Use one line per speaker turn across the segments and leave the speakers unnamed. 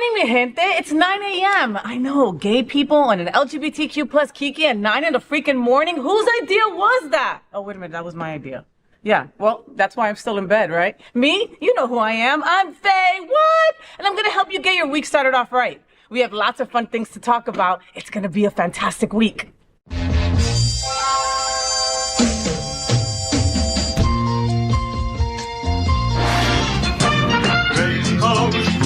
morning, mi gente. It's 9 a.m. I know, gay people and an LGBTQ plus Kiki at 9 in the freaking morning. Whose idea was that? Oh, wait a minute. That was my idea. Yeah, well, that's why I'm still in bed, right? Me? You know who I am. I'm FayWhat? And I'm going to help you get your week started off right. We have lots of fun things to talk about. It's going to be a fantastic week.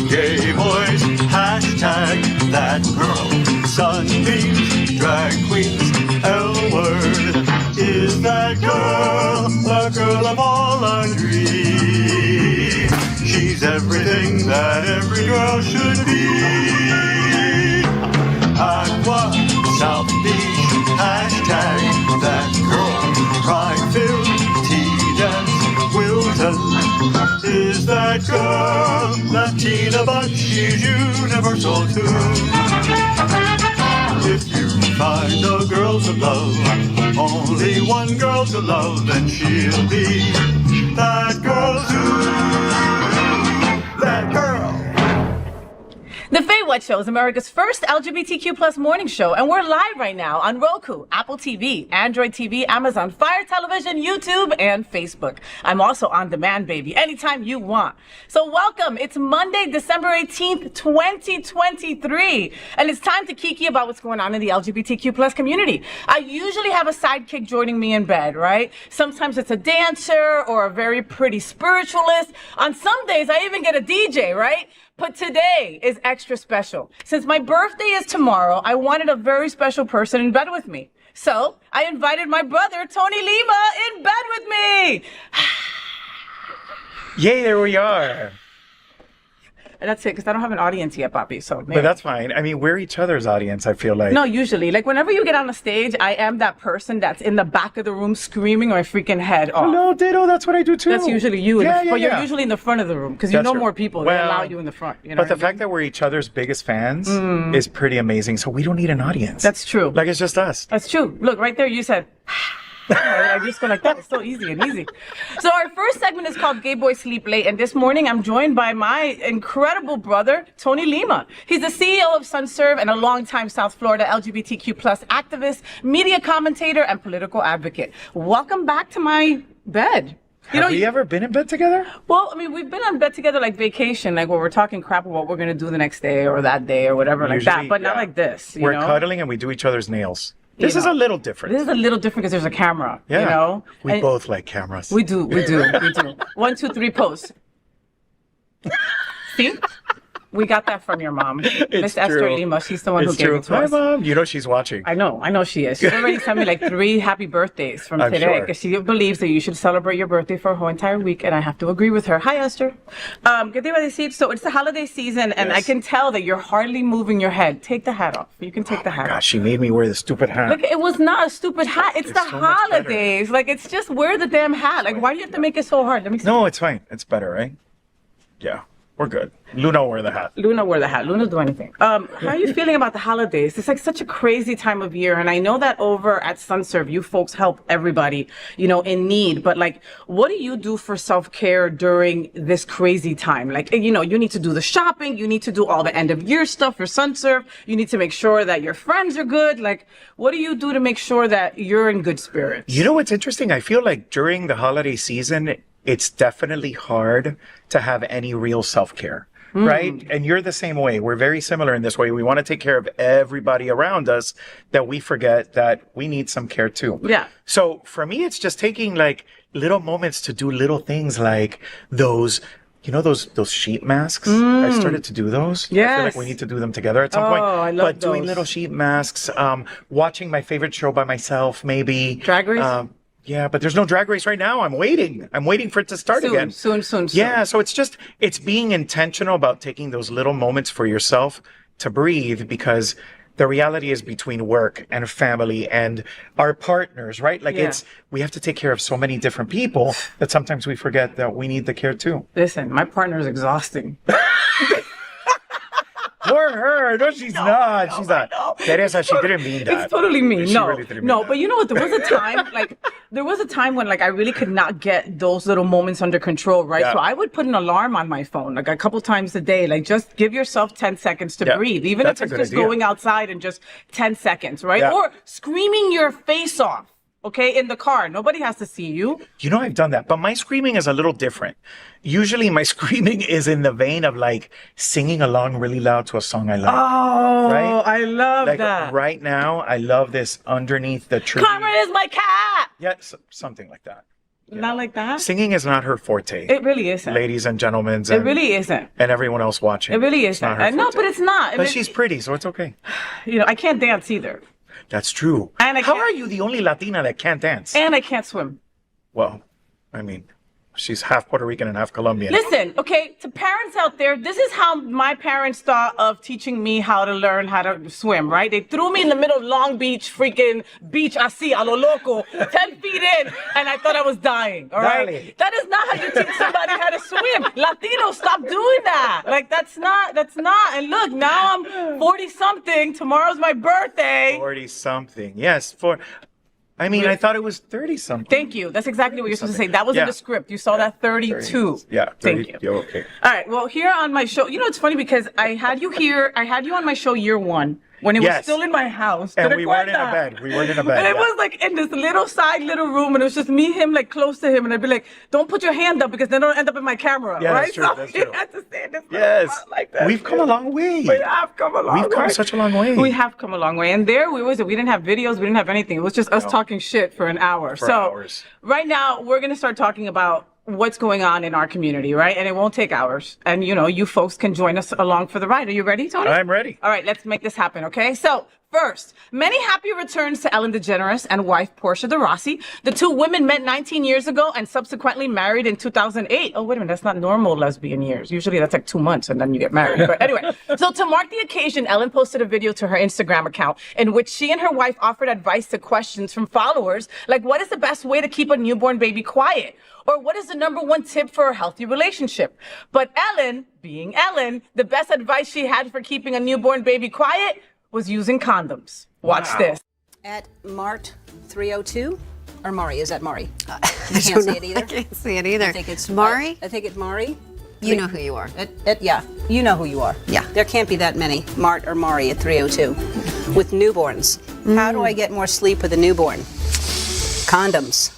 Gay boys, hashtag that girl. Sunbeams, drag queens, L-word. Is that girl the girl of all our dreams? She's everything that every girl should be. Aqua, South Beach, hashtag that girl. Pride-filled, tea-dance, Wilton. Is that girl Latina, but she's universal too? If you find a girl to love, only one girl to love, then she'll be that girl too. That girl.
The FayWhat Show is America's first LGBTQ plus morning show, and we're live right now on Roku, Apple TV, Android TV, Amazon Fire Television, YouTube, and Facebook. I'm also on demand, baby, anytime you want. So welcome. It's Monday, December 18th, 2023, and it's time to kiki about what's going on in the LGBTQ plus community. I usually have a sidekick joining me in bed, right? Sometimes it's a dancer or a very pretty spiritualist. On some days, I even get a DJ, right? But today is extra special. Since my birthday is tomorrow, I wanted a very special person in bed with me. So I invited my brother, Tony Lima, in bed with me.
Yay, there we are.
And that's it, because I don't have an audience yet, Papi. So,
But that's fine. I mean, we're each other's audience, I feel like.
No, usually. Like, whenever you get on the stage, I am that person that's in the back of the room screaming my freaking head off.
No, ditto, that's what I do too.
That's usually you.
Yeah,
but
yeah.
you're usually in the front of the room, because you know more people. They allow you in the front. You know
but the fact that we're each other's biggest fans is pretty amazing. So we don't need an audience.
That's true.
Like, it's just us.
That's true. Look, right there, you said... I just go like that. It's so easy and easy. So our first segment is called Gay Boys Sleep Late. And this morning, I'm joined by my incredible brother, Tony Lima. He's the CEO of SunServe and a longtime South Florida LGBTQ plus activist, media commentator, and political advocate. Welcome back to my bed.
Have we ever been in bed together?
Well, I mean, we've been on bed together like vacation, like where we're talking crap about what we're going to do the next day or that day or whatever like that. But not like this.
We're cuddling and we do each other's nails. This is a little different.
This is a little different because there's a camera, you know?
We both like cameras.
We do. 1, 2, 3, pose. See? We got that from your mom. Miss Esther Lima. She's the one who gave it to us.
Hi, Mom. You know she's watching.
I know she is. She's already sent me like 3 happy birthdays from today because she believes that you should celebrate your birthday for a whole entire week, and I have to agree with her. Hi, Esther. ¿Qué te iba a decir? So it's the holiday season, and I can tell that you're hardly moving your head. Take the hat off. You can take the hat off.
Gosh, she made me wear the stupid hat.
Look, it was not a stupid hat. It's the holidays. Like, it's just wear the damn hat. Like, why do you have to make it so hard? Let me see.
No, it's fine. It's better, right? Yeah. We're good. Luna wear the hat.
Luna wear the hat. Luna do anything. How are you feeling about the holidays? It's like such a crazy time of year. And I know that over at SunServe, you folks help everybody, you know, in need. But like, what do you do for self-care during this crazy time? Like, you know, you need to do the shopping. You need to do all the end of year stuff for SunServe. You need to make sure that your friends are good. Like, what do you do to make sure that you're in good spirits?
You know what's interesting? I feel like during the holiday season, it's definitely hard to have any real self-care, right? And you're the same way. We're very similar in this way. We want to take care of everybody around us that we forget that we need some care too.
Yeah.
So for me, it's just taking like little moments to do little things like those, you know, those sheet masks. I started to do those.
Yes.
I feel like we need to do them together at some point.
I love
But doing
those.
little sheet masks, watching my favorite show by myself, maybe.
Drag Race?
Yeah, but there's no Drag Race right now. I'm waiting for it to start again.
Soon.
Yeah, so it's being intentional about taking those little moments for yourself to breathe, because the reality is between work and family and our partners, right? Like we have to take care of so many different people that sometimes we forget that we need the care too.
Listen, my partner is exhausting.
For her. No, she's not. She's not. Teresa, she didn't mean that.
It's totally me.
She
No,
really didn't mean
no.
that.
But you know what? There was a time when like I really could not get those little moments under control, right?
Yeah.
So I would put an alarm on my phone like a couple times a day, like just give yourself 10 seconds to
Yeah.
breathe, even
That's
if
a
it's
good
just
idea.
going outside and just 10 seconds, right?
Yeah.
Or screaming your face off. Okay, in the car. Nobody has to see you.
You know, I've done that, but my screaming is a little different. Usually my screaming is in the vein of like singing along really loud to a song I like.
Oh,
Right?
I love
Like
that.
right now, I love this underneath the tree.
Karma is my cat.
Yeah, something like that.
Not like that.
Singing is not her forte.
It really isn't.
Ladies and gentlemen,
It really isn't.
and everyone else watching.
It really
It's
isn't.
not her
No,
forte.
but it's not.
But she's pretty, so it's okay.
You know, I can't dance either.
That's true.
And I
How
can't-
are you the only Latina that can't dance?
And I can't swim.
Well, I mean, she's half Puerto Rican and half Colombian.
Listen, okay, to parents out there, this is how my parents thought of teaching me how to learn how to swim, right? They threw me in the middle of Long Beach, freaking beach, así, a lo loco, 10 feet in, and I thought I was dying, all right?
Dale.
That is not how you teach somebody how to swim. Latinos, stop doing that. Like, that's not, and look, now I'm 40-something, tomorrow's my birthday.
40-something. Yes, I mean, I thought it was 30-something.
Thank you. That's exactly what you're supposed to say. That was in
Yeah.
the script. You saw that 32.
Yeah, 30.
Thank you.
Okay.
All right. Well, here on my show, you know, it's funny because I had you on my show year one when it was
Yes.
still in my house.
And
¿Te
we weren't in a
recuerdas?
bed. We weren't in a bed.
And it
yeah.
was like in this little room, and it was just me, him, like close to him, and I'd be like, "Don't put your hand up because then it'll end up in my camera."
Yeah,
right?
that's true,
So
that's
you
true.
had to stand this
Yes.
like that.
We've come a long way.
We have come a long way.
We've come such a long way.
We have come a long way. And there we didn't have videos, we didn't have anything. It was just us talking shit for an hour.
For
so
hours.
right now we're going to start talking about what's going on in our community, right? And it won't take hours. And you know, you folks can join us along for the ride. Are you ready, Tony?
I'm ready.
All right, let's make this happen, okay? So, first, many happy returns to Ellen DeGeneres and wife Portia de Rossi. The two women met 19 years ago and subsequently married in 2008. Oh, wait a minute, that's not normal lesbian years. Usually that's like 2 months and then you get married. But anyway, so to mark the occasion, Ellen posted a video to her Instagram account in which she and her wife offered advice to questions from followers, like what is the best way to keep a newborn baby quiet? Or what is the #1 tip for a healthy relationship? But Ellen, being Ellen, the best advice she had for keeping a newborn baby quiet was using condoms. Watch
Wow.
this.
At Mart 302, or Mari, is that Mari?
I
You can't
don't
see
know.
it either?
I can't see it either.
I think it's
Mari.
I think it's Mari.
You know who you are.
Yeah, you know who you are.
Yeah.
There can't be that many Mart or Mari at 302 with newborns. How do I get more sleep with a newborn? Condoms.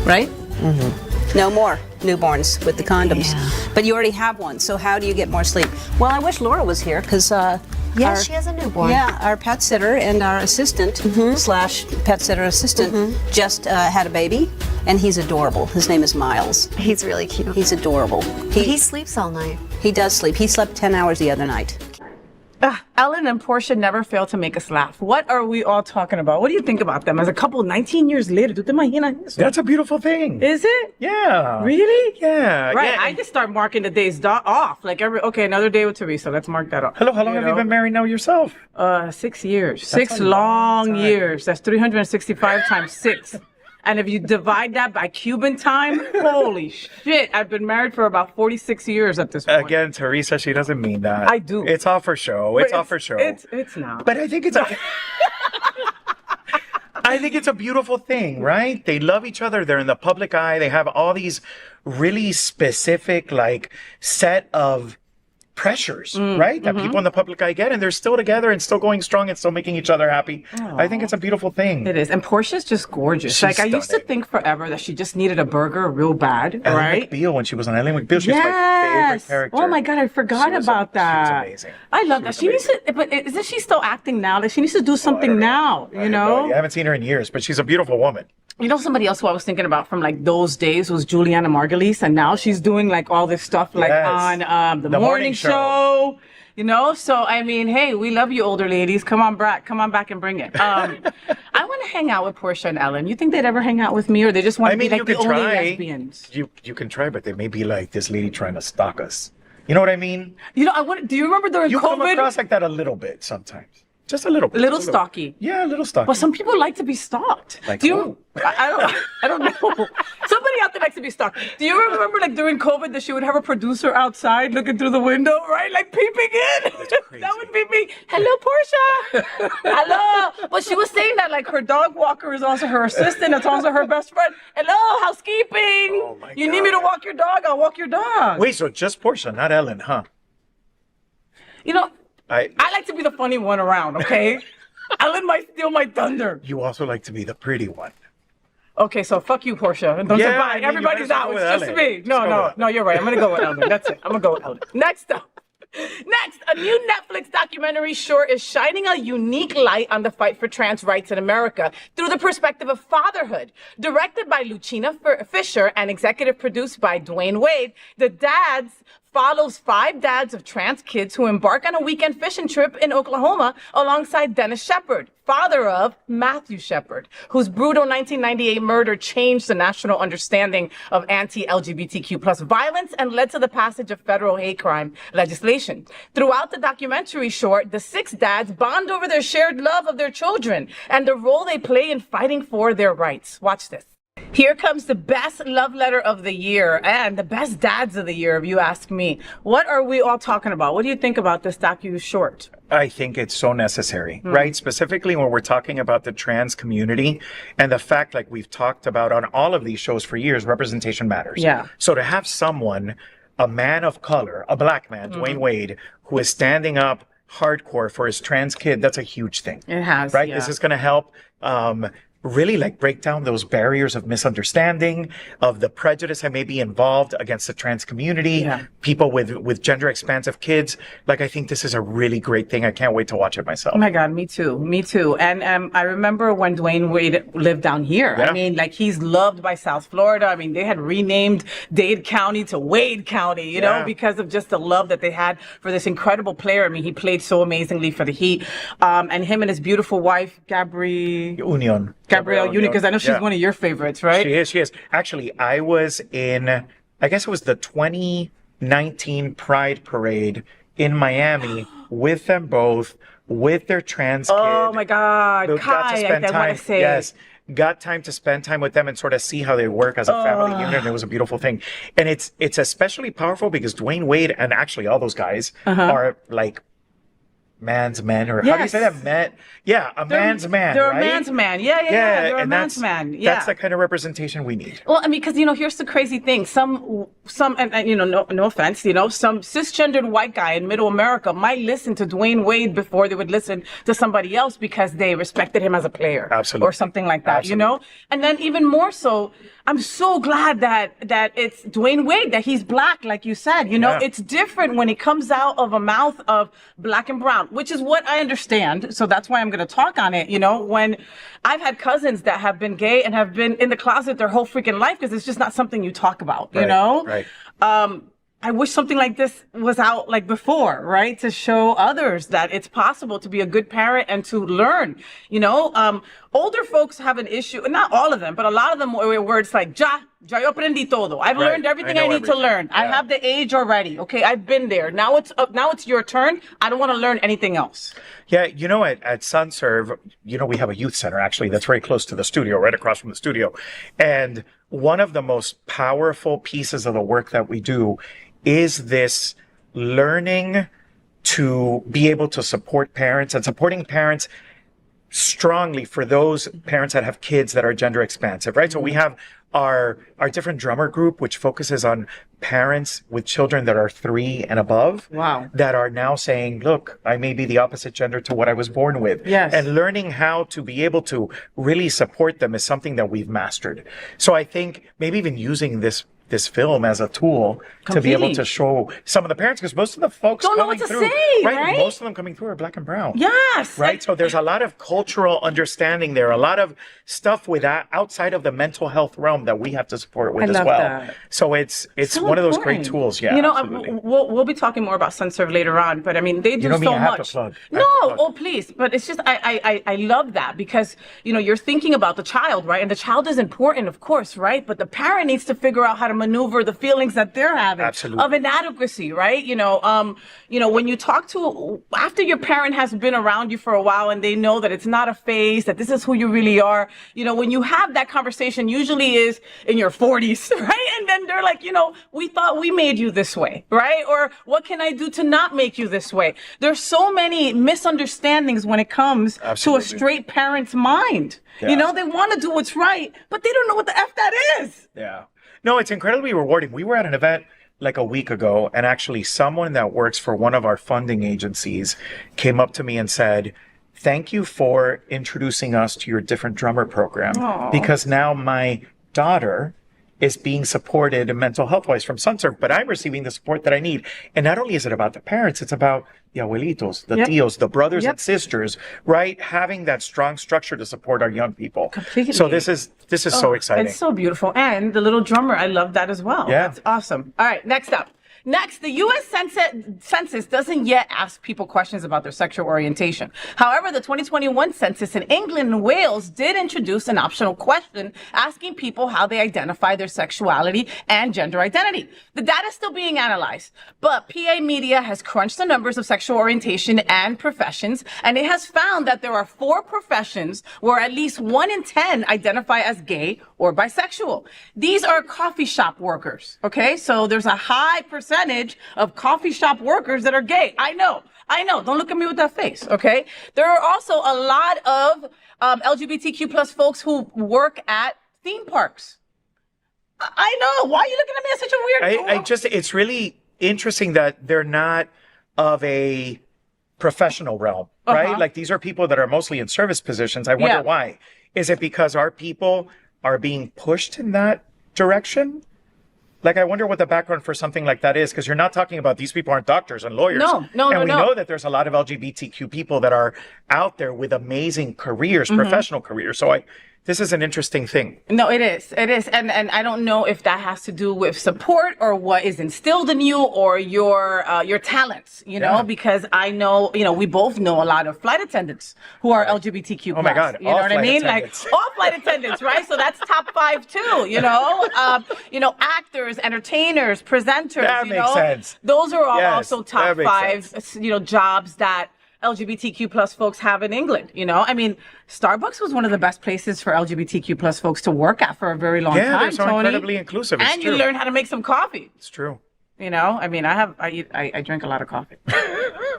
Right? Mm-hmm. No more newborns with the condoms.
Yeah.
But you already have one, so how do you get more sleep? Well, I wish Laura was here because
Yeah, she has a newborn.
Yeah, our pet sitter and our assistant slash pet sitter assistant just had a baby, and he's adorable. His name is Miles.
He's really cute.
He's adorable.
He sleeps all night.
He does sleep. He slept 10 hours the other night.
Ellen and Portia never fail to make us laugh. What are we all talking about? What do you think about them as a couple 19 years later? ¿Tú te imaginas eso?
That's a beautiful thing.
Is it?
Yeah.
Really?
Yeah.
Right.
Yeah.
I just start marking the days off. Like another day with Teresa. Let's mark that off.
Hello, how long have you been married now yourself?
6 years.
That's
Six
a long
long
time.
years. That's 365 times 6. And if you divide that by Cuban time, holy shit. I've been married for about 46 years at this point.
Again, Teresa, she doesn't mean that.
I do.
It's all for show. It's all for show.
It's not.
But I think it's I think it's a beautiful thing, right? They love each other. They're in the public eye. They have all these really specific, like, set of pressures, right? That people in the public eye get, and they're still together and still going strong and still making each other happy. I think it's a beautiful thing.
It is. And Portia's just gorgeous.
She's
like, I used to
stunning.
think forever that she just needed a burger real bad,
Ellen
right?
McBeal, when she was on Ellen McBeal, she was my favorite character.
Oh my God, I forgot
She was
about that.
She was amazing.
I love that. She needs to, but isn't she still acting now? Like, she needs to do something now, you know?
I haven't seen her in years, but she's a beautiful woman.
You know, somebody else who I was thinking about from like those days was Juliana Margulies, and now she's doing like all this stuff like
Yes.
on the morning show. You know, so I mean, hey, we love you, older ladies. Come on back and bring it. I want to hang out with Portia and Ellen. You think they'd ever hang out with me, or they just want
I
to
mean,
be
you
like the
could
only
try.
lesbians?
You can try, but they may be like this lady trying to stalk us. You know what I mean?
You know, do you remember during
You come
COVID?
across like that a little bit sometimes. Just a little bit.
A little
just
stalky.
Yeah, a little stalky.
But some people like to be stalked.
Like
Do you?
who?
I don't know. Somebody out there likes to be stalked. Do you remember, like during COVID, that she would have a producer outside looking through the window, right, like peeping in? That would be me. Hello, Portia. Hello. But she was saying that like her dog walker is also her assistant. It's also her best friend. Hello, housekeeping.
Oh my
You need me to walk your dog? I'll walk your dog.
Wait, so just Portia, not Ellen, huh?
You know,
I
like to be the funny one around. Okay. Ellen might steal my thunder.
You also like to be the pretty one.
Okay, so fuck you, Portia. And don't
Yeah,
say bye.
I mean,
Everybody's
you better
out.
go
It's
with
just
Ellen.
me. No,
Let's go with
no, you're right. I'm gonna go with Ellen. That's it. I'm gonna go with Ellen. Next up. Next, a new Netflix documentary short is shining a unique light on the fight for trans rights in America through the perspective of fatherhood. Directed by Lucina Fisher and executive produced by Dwayne Wade, The Dads follows 5 dads of trans kids who embark on a weekend fishing trip in Oklahoma alongside Dennis Shepard, father of Matthew Shepard, whose brutal 1998 murder changed the national understanding of anti-LGBTQ plus violence and led to the passage of federal hate crime legislation. Throughout the documentary short, the 6 dads bond over their shared love of their children and the role they play in fighting for their rights. Watch this. Here comes the best love letter of the year and the best dads of the year, if you ask me. What are we all talking about? What do you think about this docu-short?
I think it's so necessary, right? Specifically when we're talking about the trans community and the fact, like we've talked about on all of these shows for years, representation matters.
Yeah.
So to have someone, a man of color, a black man, Dwayne Wade, who is standing up hardcore for his trans kid, that's a huge thing.
It has,
right?
yeah.
This is going to help really like break down those barriers of misunderstanding, of the prejudice that may be involved against the trans community, people with gender expansive kids. Like, I think this is a really great thing. I can't wait to watch it myself.
Oh my God, me too. Me too. And I remember when Dwayne Wade lived down here.
Yeah.
I mean, like he's loved by South Florida. I mean, they had renamed Dade County to Wade County, you know, because of just the love that they had for this incredible player. I mean, he played so amazingly for the Heat. And him and his beautiful wife, Gabrielle Union, because I know she's one of your favorites, right?
She is. Actually, I was in, I guess it was the 2019 Pride Parade in Miami with them both, with their trans kid.
Oh my God,
Got to
Kai,
spend
I
time,
want to say.
yes, got time to spend time with them and sort of see how they work as a family unit. And it was a beautiful thing. And it's especially powerful because Dwayne Wade and actually all those guys are like man's men, or how do you say that? Man, man's man.
They're
right?
a man's man. Yeah. They're a man's man. Yeah.
That's the kind of representation we need.
Well, I mean, because, you know, here's the crazy thing. Some, and you know, no offense, you know, some cisgendered white guy in middle America might listen to Dwayne Wade before they would listen to somebody else because they respected him as a player.
Absolutely.
Or something like that, you know? And then even more so, I'm so glad that it's Dwayne Wade, that he's black, like you said. You know, it's different when it comes out of a mouth of black and brown, which is what I understand. So that's why I'm going to talk on it. You know, when I've had cousins that have been gay and have been in the closet their whole freaking life because it's just not something you talk about, you know?
Right.
I wish something like this was out like before, right? To show others that it's possible to be a good parent and to learn, you know? Older folks have an issue, not all of them, but a lot of them where it's like, yo aprendí todo. I've learned everything I need to learn. I have the age already. Okay, I've been there. Now it's your turn. I don't want to learn anything else.
Yeah, you know, at SunServe, you know, we have a youth center actually that's very close to the studio, right across from the studio. And one of the most powerful pieces of the work that we do is this learning to be able to support parents and supporting parents strongly for those parents that have kids that are gender expansive, right? So we have our different drummer group, which focuses on parents with children that are 3 and above.
Wow.
That are now saying, look, I may be the opposite gender to what I was born with.
Yes.
And learning how to be able to really support them is something that we've mastered. So I think maybe even using this film as a tool to be able to show some of the parents, because most of the folks
don't know
coming
what to
through,
say, right?
Most of them coming through are black and brown.
Yes.
Right. So there's a lot of cultural understanding there, a lot of stuff with that outside of the mental health realm that we have to support with
I
as
love
well.
that.
So it's
So
one of those great
important.
tools. Yeah.
You know,
absolutely.
we'll be talking more about SunServe later on, but I mean, they do
You know me,
so
I have to
much.
plug. I
No,
have to plug.
oh please, but it's just I love that because you know you're thinking about the child, right? And the child is important, of course, right? But the parent needs to figure out how to maneuver the feelings that they're having
Absolutely.
of inadequacy, right? When you talk to, after your parent has been around you for a while and they know that it's not a phase, that this is who you really are, when you have that conversation, usually is in your 40s, right? And then they're like, we thought we made you this way, right? Or what can I do to not make you this way? There's so many misunderstandings when it comes to a
Absolutely.
straight parent's mind.
Yeah.
They want to do what's right, but they don't know what the F that is.
Yeah. No, it's incredibly rewarding. We were at an event like a week ago, and actually someone that works for one of our funding agencies came up to me and said, thank you for introducing us to your different drummer program, because now my daughter is being supported mental health wise from SunServe, but I'm receiving the support that I need. And not only is it about the parents, it's about the abuelitos, the tios, the brothers and sisters, right? Having that strong structure to support our young people.
Completely.
So this is so exciting.
It's so beautiful. And the little drummer, I love that as well.
Yeah.
That's awesome. All right, next up. Next, the US Census doesn't yet ask people questions about their sexual orientation. However, the 2021 census in England and Wales did introduce an optional question asking people how they identify their sexuality and gender identity. The data is still being analyzed, but PA Media has crunched the numbers of sexual orientation and professions, and it has found that there are 4 professions where at least 1 in 10 identify as gay or bisexual. These are coffee shop workers, okay? So there's a high percentage of coffee shop workers that are gay. I know. Don't look at me with that face, okay? There are also a lot of LGBTQ plus folks who work at theme parks. I know. Why are you looking at me as such a weird...
It's really interesting that they're not of a professional realm, right? Like these are people that are mostly in service positions. I wonder why. Is it because our people are being pushed in that direction? Like, I wonder what the background for something like that is, because you're not talking about these people aren't doctors and lawyers.
No.
And we know that there's a lot of LGBTQ people that are out there with amazing careers, professional careers. So this is an interesting thing.
No, it is. And I don't know if that has to do with support or what is instilled in you or your talents, because I know, we both know a lot of flight attendants who are LGBTQ+.
Oh my God.
You know what I mean? Like all flight attendants, right? So that's top 5 too, actors, entertainers, presenters,
That makes sense.
Those are all
Yes,
also top
that makes
5,
sense.
jobs that LGBTQ plus folks have in England. I mean, Starbucks was one of the best places for LGBTQ plus folks to work at for a very long time.
Yeah, they're so
Tony.
incredibly inclusive. It's
And
true.
you learn how to make some coffee.
It's true.
I mean, I drink a lot of coffee.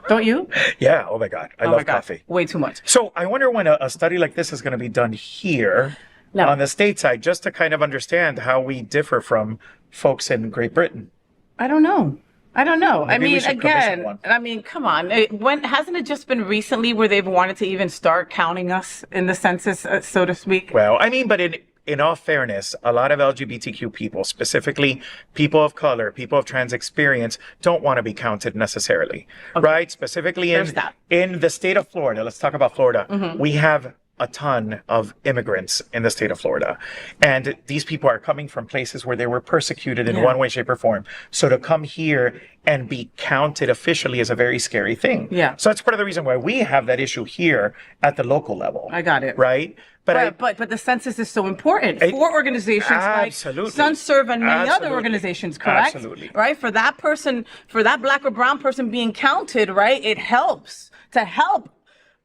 Don't you?
Yeah. Oh my God. I love coffee.
Way too much.
So I wonder when a study like this is going to be done here on the stateside, just to kind of understand how we differ from folks in Great Britain.
I don't know.
Maybe we should commission one.
Come on. Hasn't it just been recently where they've wanted to even start counting us in the census, so to speak?
Well, but in all fairness, a lot of LGBTQ people, specifically people of color, people of trans experience, don't want to be counted necessarily, right? Specifically in the state of Florida, let's talk about Florida. We have a ton of immigrants in the state of Florida. And these people are coming from places where they were persecuted in one way, shape, or form. So to come here and be counted officially is a very scary thing.
Yeah.
So that's part of the reason why we have that issue here at the local level.
I got it.
Right? But
the census is so important for organizations like SunServe and many other organizations, correct?
Absolutely.
Right? For that person, for that black or brown person being counted, right? It helps to help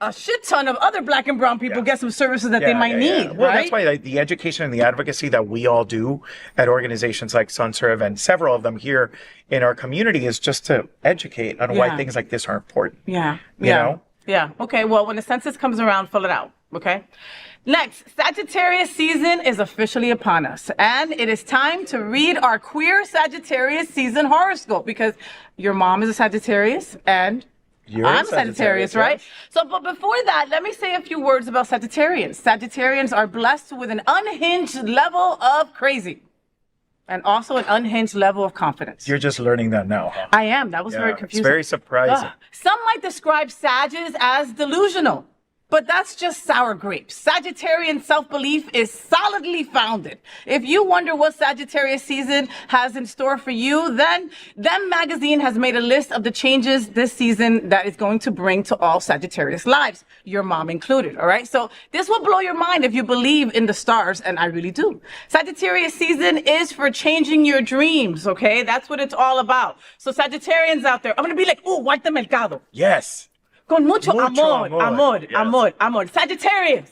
a shit ton of other black and brown people get some services that they might need,
Well,
right?
that's why the education and the advocacy that we all do at organizations like SunServe and several of them here in our community is just to educate on why things like this are important.
Yeah.
You know?
Yeah. Okay. Well, when the census comes around, fill it out. Okay. Next, Sagittarius season is officially upon us, and it is time to read our queer Sagittarius season horoscope because your mom is a Sagittarius and I'm Sagittarius, right? So, but before that, let me say a few words about Sagittarians. Sagittarians are blessed with an unhinged level of crazy and also an unhinged level of confidence.
You're just learning that now, huh?
I am. That was very confusing.
It's very surprising.
Some might describe Sagittarius as delusional. But that's just sour grapes. Sagittarian self-belief is solidly founded. If you wonder what Sagittarius season has in store for you, then Them Magazine has made a list of the changes this season that is going to bring to all Sagittarius lives, your mom included, all right? So this will blow your mind if you believe in the stars, and I really do. Sagittarius season is for changing your dreams, okay? That's what it's all about. So Sagittarians out there, I'm going to be like, ooh, Walter Mercado.
Yes.
Con mucho amor,
Yes.
amor. Sagittarius,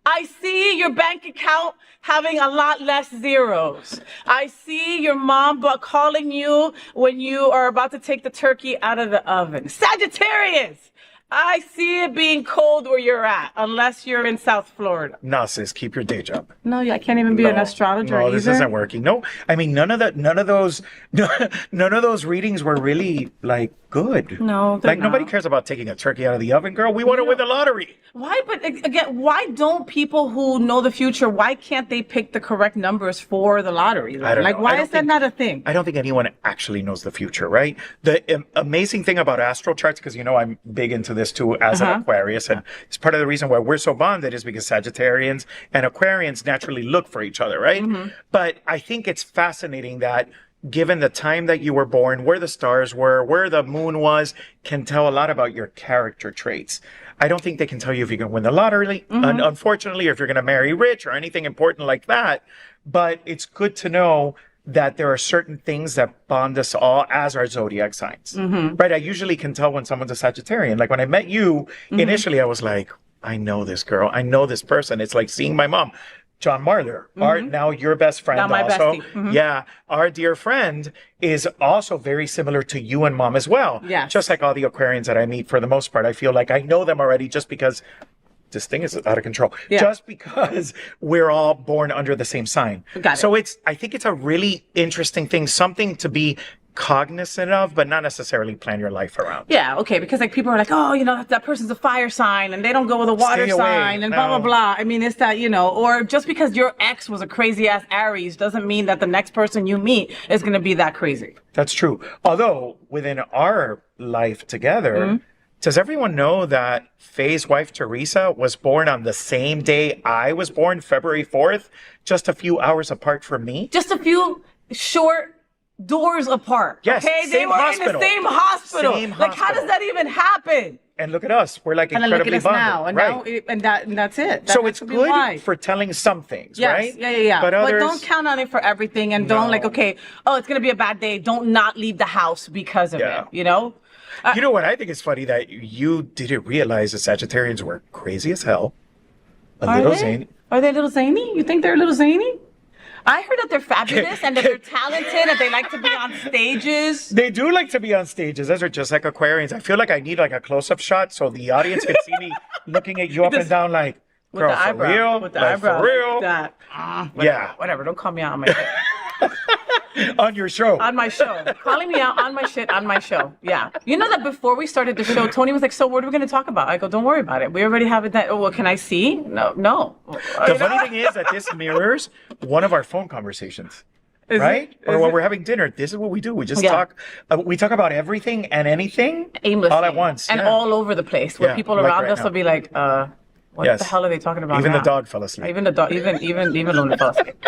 I see your bank account having a lot less zeros. I see your mom calling you when you are about to take the turkey out of the oven. Sagittarius, I see it being cold where you're at, unless you're in South Florida.
No, sis, keep your day job.
No, I can't even be an astrologer
No,
either.
this isn't working. No, I mean none of those readings were really like good.
No, they're
like nobody
not.
cares about taking a turkey out of the oven, girl. We want to win the lottery.
Why? But again, why don't people who know the future, why can't they pick the correct numbers for the lottery?
I don't
Like,
know.
why is that not a thing?
I don't think anyone actually knows the future, right? The amazing thing about astral charts, because you know I'm big into this too as an Aquarius, and it's part of the reason why we're so bonded is because Sagittarians and Aquarians naturally look for each other, right? But I think it's fascinating that given the time that you were born, where the stars were, where the moon was, can tell a lot about your character traits. I don't think they can tell you if you're going to win the lottery, unfortunately, or if you're going to marry rich or anything important like that. But it's good to know that there are certain things that bond us all as our zodiac signs, right? I usually can tell when someone's a Sagittarian. Like when I met you, initially I was like, I know this girl. I know this person. It's like seeing my mom. John Marler, now your best friend
Now my
also.
bestie.
Yeah, our dear friend is also very similar to you and mom as well.
Yes.
Just like all the Aquarians that I meet for the most part. I feel like I know them already just because this thing is out of control.
Yeah.
Just because we're all born under the same sign.
Got it.
So I think it's a really interesting thing, something to be cognizant of, but not necessarily plan your life around.
Yeah, okay, because like people are like, oh, you know, that person's a fire sign and they don't go with a water
Stay away.
sign and blah, blah,
No.
blah. I mean, it's that, you know, or just because your ex was a crazy ass Aries doesn't mean that the next person you meet is going to be that crazy.
That's true. Although within our life together, does everyone know that Faye's wife, Teresa, was born on the same day I was born, February 4th, just a few hours apart from me?
Just a few short doors apart.
Yes,
okay, they
same
were in
hospital.
the same hospital.
Same
Like, how
hospital.
does that even happen?
And look at us. We're like
And then look
incredibly
at us
bonded.
now, and
right.
and that's it.
So
That
it's
has to be why.
good for telling some things,
Yes,
right?
yeah.
But others,
don't count on it for everything, and don't
No.
like, okay, oh, it's gonna be a bad day. Don't not leave the house because of
Yeah.
it. You know?
you know what I think is funny that you didn't realize the Sagittarians were crazy as hell, a little zany.
Are they a little zany? You think they're a little zany? I heard that they're fabulous and that they're talented and they like to be on stages.
They do like to be on stages. Those are just like Aquarians. I feel like I need like a close-up shot so the audience can see me looking at you up and down like,
With
girl,
the eyebrow.
for real?
With the
Like,
eyebrow.
for real?
Like that.
Yeah.
Whatever. Don't call me out on my shit.
On your show.
On my show. Calling me out on my shit on my show. Yeah. You know that before we started the show, Tony was like, so what are we going to talk about? I go, don't worry about it. We already have it. Oh, well, can I see? No.
The funny thing is that this mirrors one of our phone conversations. Right? Or when we're having dinner, this is what we do. We just
Yeah.
talk. We talk about everything and anything
Aimlessly.
all at once.
And
yeah.
all over the place where
Yeah,
people
like
around
right
us
now.
will be like, what
Yes.
the hell are they talking about
Even
now?
the dog fell asleep.
Even the dog, even Luna fell asleep.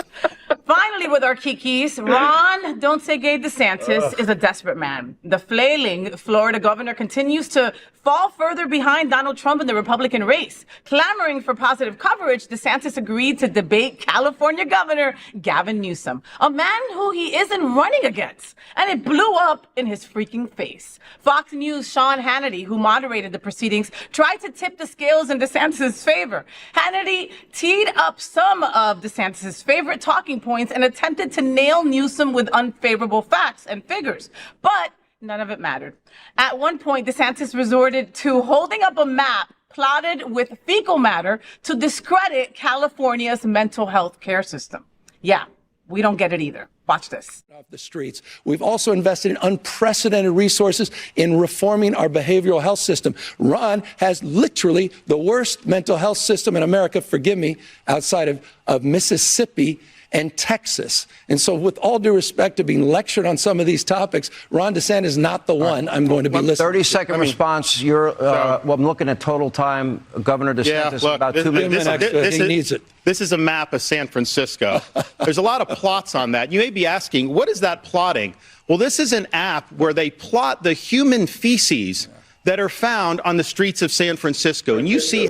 Finally, with our Kikis, Ron Don't Say Gay DeSantis is a desperate man. The flailing Florida governor continues to fall further behind Donald Trump in the Republican race. Clamoring for positive coverage, DeSantis agreed to debate California Governor Gavin Newsom, a man who he isn't running against. And it blew up in his freaking face. Fox News' Sean Hannity, who moderated the proceedings, tried to tip the scales in DeSantis' favor. Hannity teed up some of DeSantis' favorite talking points and attempted to nail Newsom with unfavorable facts and figures. But none of it mattered. At one point, DeSantis resorted to holding up a map plotted with fecal matter to discredit California's mental health care system. Yeah, we don't get it either. Watch this.
Off the streets. We've also invested in unprecedented resources in reforming our behavioral health system. Ron has literally the worst mental health system in America, forgive me, outside of Mississippi. and Texas. And so with all due respect to being lectured on some of these topics, Ron DeSantis is not the one I'm going to be listening
30-second response. You're, well, I'm looking at total time. Governor DeSantis, about 2 minutes.
He needs it.
This is a map of San Francisco. There's a lot of plots on that. You may be asking, what is that plotting? Well, this is an app where they plot the human feces that are found on the streets of San Francisco. And you see...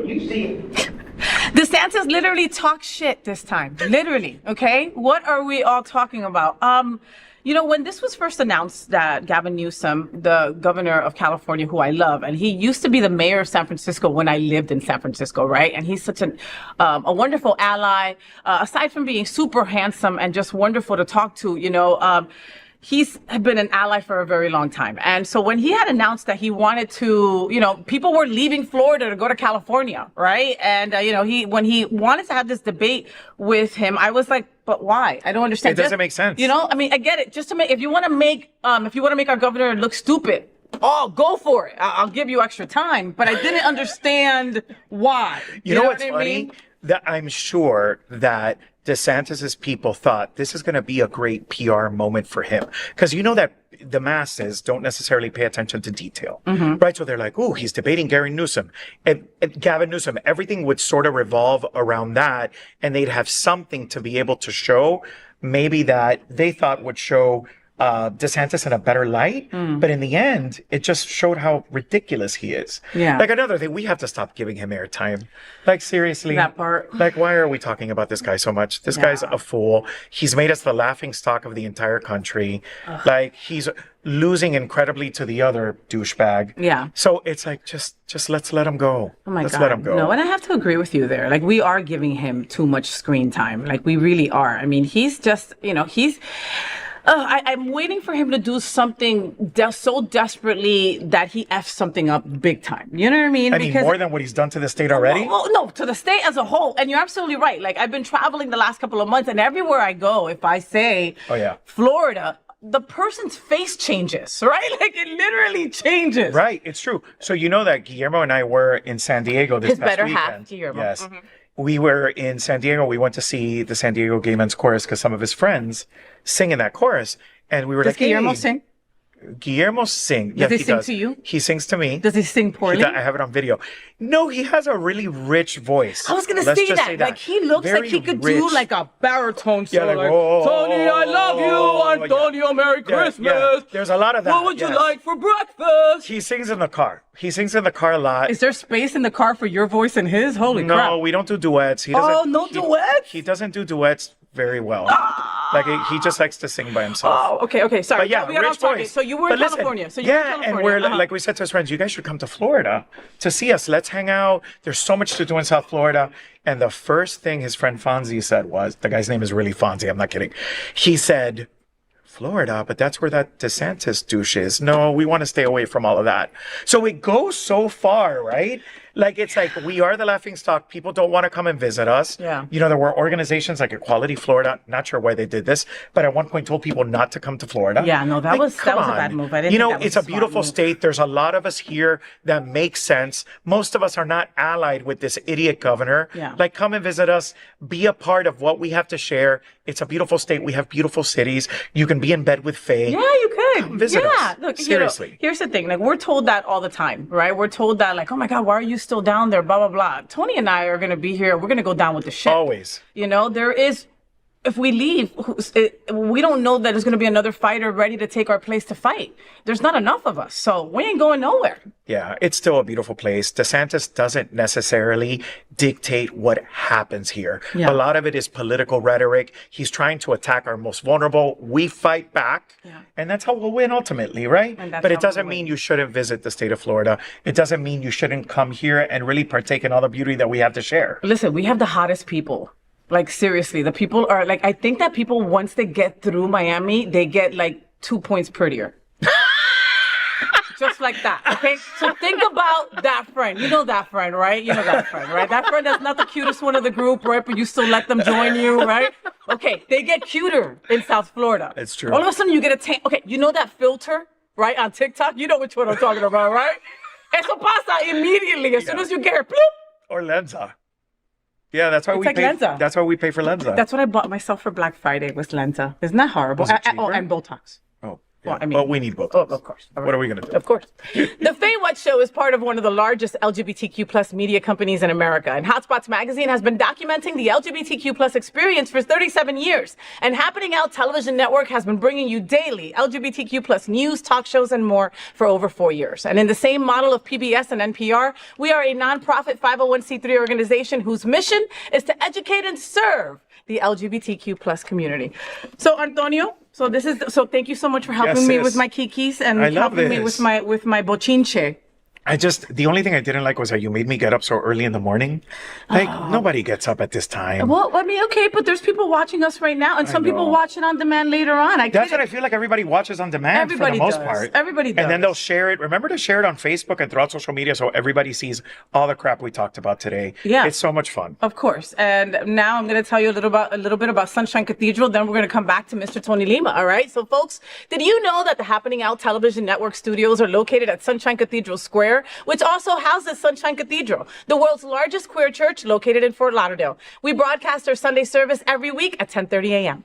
DeSantis literally talks shit this time. Literally, okay? What are we all talking about? You know, when this was first announced that Gavin Newsom, the governor of California, who I love, and he used to be the mayor of San Francisco when I lived in San Francisco, right? And he's such a wonderful ally, aside from being super handsome and just wonderful to talk to, you know, he's been an ally for a very long time. And so when he had announced that he wanted to, you know, people were leaving Florida to go to California, right? And, you know, when he wanted to have this debate with him, I was like, but why? I don't understand.
It doesn't make sense.
You know, I mean, I get it. Just to make, if you want to make our governor look stupid, oh, go for it. I'll give you extra time. But I didn't understand why.
You know what's funny? That I'm sure that DeSantis's people thought this is going to be a great PR moment for him. Because you know that the masses don't necessarily pay attention to detail, right? So they're like, oh, he's debating Gavin Newsom. And Gavin Newsom, everything would sort of revolve around that. And they'd have something to be able to show, maybe that they thought would show DeSantis in a better light. But in the end, it just showed how ridiculous he is.
Yeah.
Like another thing, we have to stop giving him airtime. Like seriously.
That part.
Like why are we talking about this guy so much? This guy's a fool. He's made us the laughing stock of the entire country. Like he's losing incredibly to the other douchebag.
Yeah.
So it's like, just let's let him go.
Oh my
let's
God.
let him go.
No, and I have to agree with you there. Like we are giving him too much screen time. Like we really are. I mean, he's just, you know, I'm waiting for him to do something so desperately that he F's something up big time. You know what I mean?
I mean, more than what he's done to the state already?
Well, no, to the state as a whole. And you're absolutely right. Like, I've been traveling the last couple of months, and everywhere I go, if I say Florida, the person's face changes, right? Like, it literally changes.
Right, it's true. So you know that Guillermo and I were in San Diego this
His
past
better
weekend.
half, Guillermo.
Yes. We were in San Diego. We went to see the San Diego Gay Men's Chorus because some of his friends sing in that chorus. And we were
Does
like, hey,
Guillermo sing?
Guillermo sings.
Does he sing to you?
He sings to me.
Does he sing poorly?
I have it on video. No, he has a really rich voice.
I was going to say that. Like, he looks
Very
like he could
rich.
do like a baritone solo.
Yeah, like,
Tony, I love you. Antonio, Merry Christmas.
Yeah. There's a lot of that.
What would you like for breakfast?
He sings in the car. He sings in the car a lot.
Is there space in the car for your voice and his? Holy crap.
No, we don't do duets. He doesn't,
no duets?
He doesn't do duets very well. Like he just likes to sing by himself.
Oh, okay, sorry.
But yeah,
we got off
rich
target.
voice.
So you were in California.
And we're like we said to his friends, you guys should come to Florida to see us. Let's hang out. There's so much to do in South Florida. And the first thing his friend Fonzie said was, the guy's name is really Fonzie, I'm not kidding. He said, Florida, but that's where that DeSantis douche is. No, we want to stay away from all of that. So it goes so far, right? Like, it's like, we are the laughing stock. People don't want to come and visit us.
Yeah.
You know, there were organizations like Equality Florida, not sure why they did this, but at one point told people not to come to Florida.
Yeah, no, that
Like,
was a
come on.
bad move. I didn't
You know,
think that
it's
was
a
smart
beautiful
move.
state. There's a lot of us here that make sense. Most of us are not allied with this idiot governor.
Yeah.
Like, come and visit us. Be a part of what we have to share. It's a beautiful state. We have beautiful cities. You can be in bed with Faye.
Yeah, you could.
Come visit us.
Look,
Seriously.
You know, here's the thing. Like, we're told that all the time, right? We're told that, like, oh my God, why are you still down there? Blah, blah, blah. Tony and I are going to be here. We're going to go down with the ship.
Always.
You know, if we leave, we don't know that there's going to be another fighter ready to take our place to fight. There's not enough of us. So we ain't going nowhere.
Yeah, it's still a beautiful place. DeSantis doesn't necessarily dictate what happens here.
Yeah.
A lot of it is political rhetoric. He's trying to attack our most vulnerable. We fight back.
Yeah.
And that's how we'll win ultimately, right?
And that's
But
how
it doesn't
we'll
mean
win.
you shouldn't visit the state of Florida. It doesn't mean you shouldn't come here and really partake in all the beauty that we have to share.
Listen, we have the hottest people. Like, seriously, the people are like, I think that people, once they get through Miami, they get like 2 points prettier. Just like that, okay? So think about that friend. You know that friend, right? You know that friend, right? That friend that's not the cutest one of the group, right? But you still let them join you, right? Okay, they get cuter in South Florida.
It's true.
All of a sudden you get a tan. Okay, you know that filter, right? On TikTok? You know which one I'm talking about, right? Eso pasa immediately. As soon as you get her, bloop.
Or Lenza. Yeah, that's why
It's
we
like
pay.
Lenza.
That's why we pay for Lenza.
That's what I bought myself for Black Friday was Lenza. Isn't that horrible?
Was it
Oh,
cheaper?
and Botox.
Oh,
Well,
yeah.
I mean,
but we need both.
Oh, of course.
What are we gonna do?
Of course. The FayWhat Show is part of one of the largest LGBTQ plus media companies in America. And Hotspots Magazine has been documenting the LGBTQ plus experience for 37 years. And Happening Out Television Network has been bringing you daily LGBTQ plus news, talk shows, and more for over 4 years. And in the same model of PBS and NPR, we are a nonprofit 501c3 organization whose mission is to educate and serve the LGBTQ plus community. So Antonio, so thank you so much for helping
Yes,
me
sis.
with my kikis and
I love
helping me
this.
with my bochinche.
The only thing I didn't like was that you made me get up so early in the morning. Like, nobody gets up at this time.
Well, I mean, okay, but there's people watching us right now, and some people
know.
watch it on demand later on.
That's what I feel like everybody watches on demand
Everybody
for the most
does.
part.
Everybody
And then
does.
they'll share it. Remember to share it on Facebook and throughout social media so everybody sees all the crap we talked about today.
Yeah.
It's so much fun.
Of course. And now I'm going to tell you a little bit about Sunshine Cathedral. Then we're going to come back to Mr. Tony Lima. All right. So, folks, did you know that the Happening Out Television Network studios are located at Sunshine Cathedral Square, which also houses Sunshine Cathedral, the world's largest queer church located in Fort Lauderdale. We broadcast our Sunday service every week at 10:30 a.m.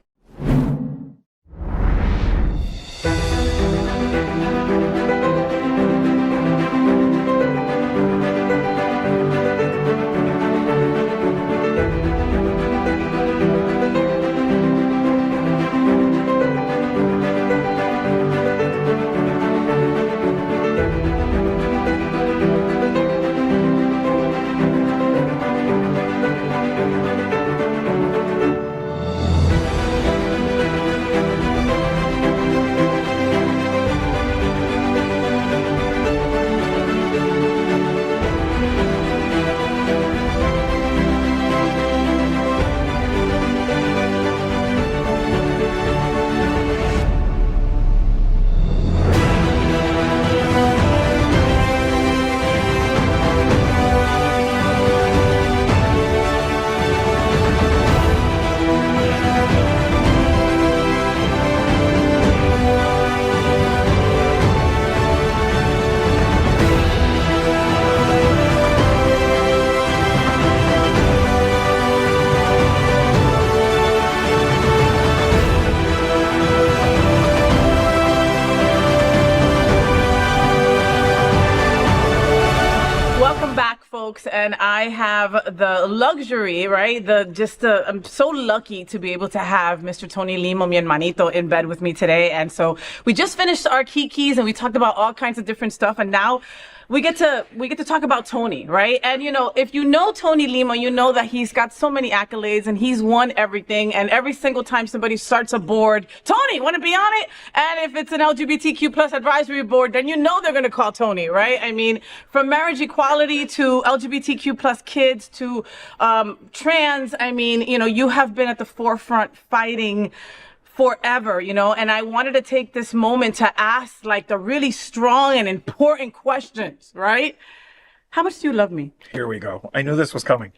Welcome back, folks, and I have the luxury, right? I'm so lucky to be able to have Mr. Tony Lima, mi hermanito, in bed with me today. And so we just finished our kikis and we talked about all kinds of different stuff, and now we get to talk about Tony, right? And if you know Tony Lima, you know that he's got so many accolades and he's won everything. And every single time somebody starts a board, Tony, want to be on it? And if it's an LGBTQ plus advisory board, then they're going to call Tony, right? I mean, from marriage equality to LGBTQ plus kids to trans, I mean, you have been at the forefront fighting forever, and I wanted to take this moment to ask like the really strong and important questions, right? How much do you love me?
Here we go. I knew this was coming.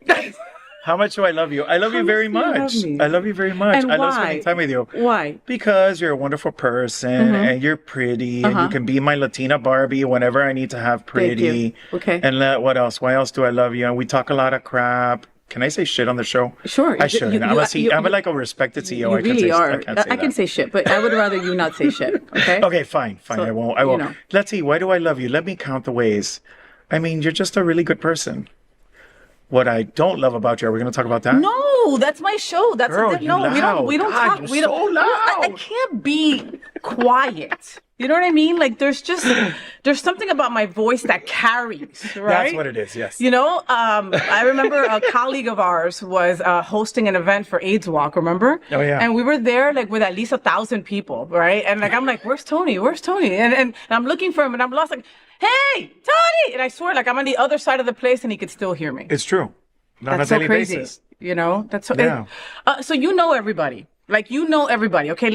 How much do I love you? I love you very much. I love you very much.
And
I love
why?
spending time with you.
Why?
Because you're a wonderful person and you're pretty and you can be my Latina Barbie whenever I need to have pretty.
Thank you. Okay.
And what else? Why else do I love you? And we talk a lot of crap. Can I say shit on the show?
Sure.
I should. I'm like a respected CEO.
You really are. I can say shit, but I would rather you not say shit. Okay.
Okay, fine.
So,
I won't. Let's see. Why do I love you? Let me count the ways. I mean, you're just a really good person. What I don't love about you, are we going to talk about that?
No, that's my show. That's
Girl,
no. We don't
God,
talk.
you're
We don't.
so loud.
I can't be quiet. You know what I mean? Like there's something about my voice that carries, right?
That's what it is. Yes.
I remember a colleague of ours was hosting an event for AIDS Walk. Remember?
Oh yeah.
And we were there like with at least 1,000 people, right? And like I'm like, where's Tony? Where's Tony? And I'm looking for him, and I'm lost. Like, hey, Tony! And I swear, like I'm on the other side of the place, and he could still hear me.
It's true. On
That's
a
so
daily
crazy.
basis.
That's so.
Yeah.
So everybody. Like everybody. Okay,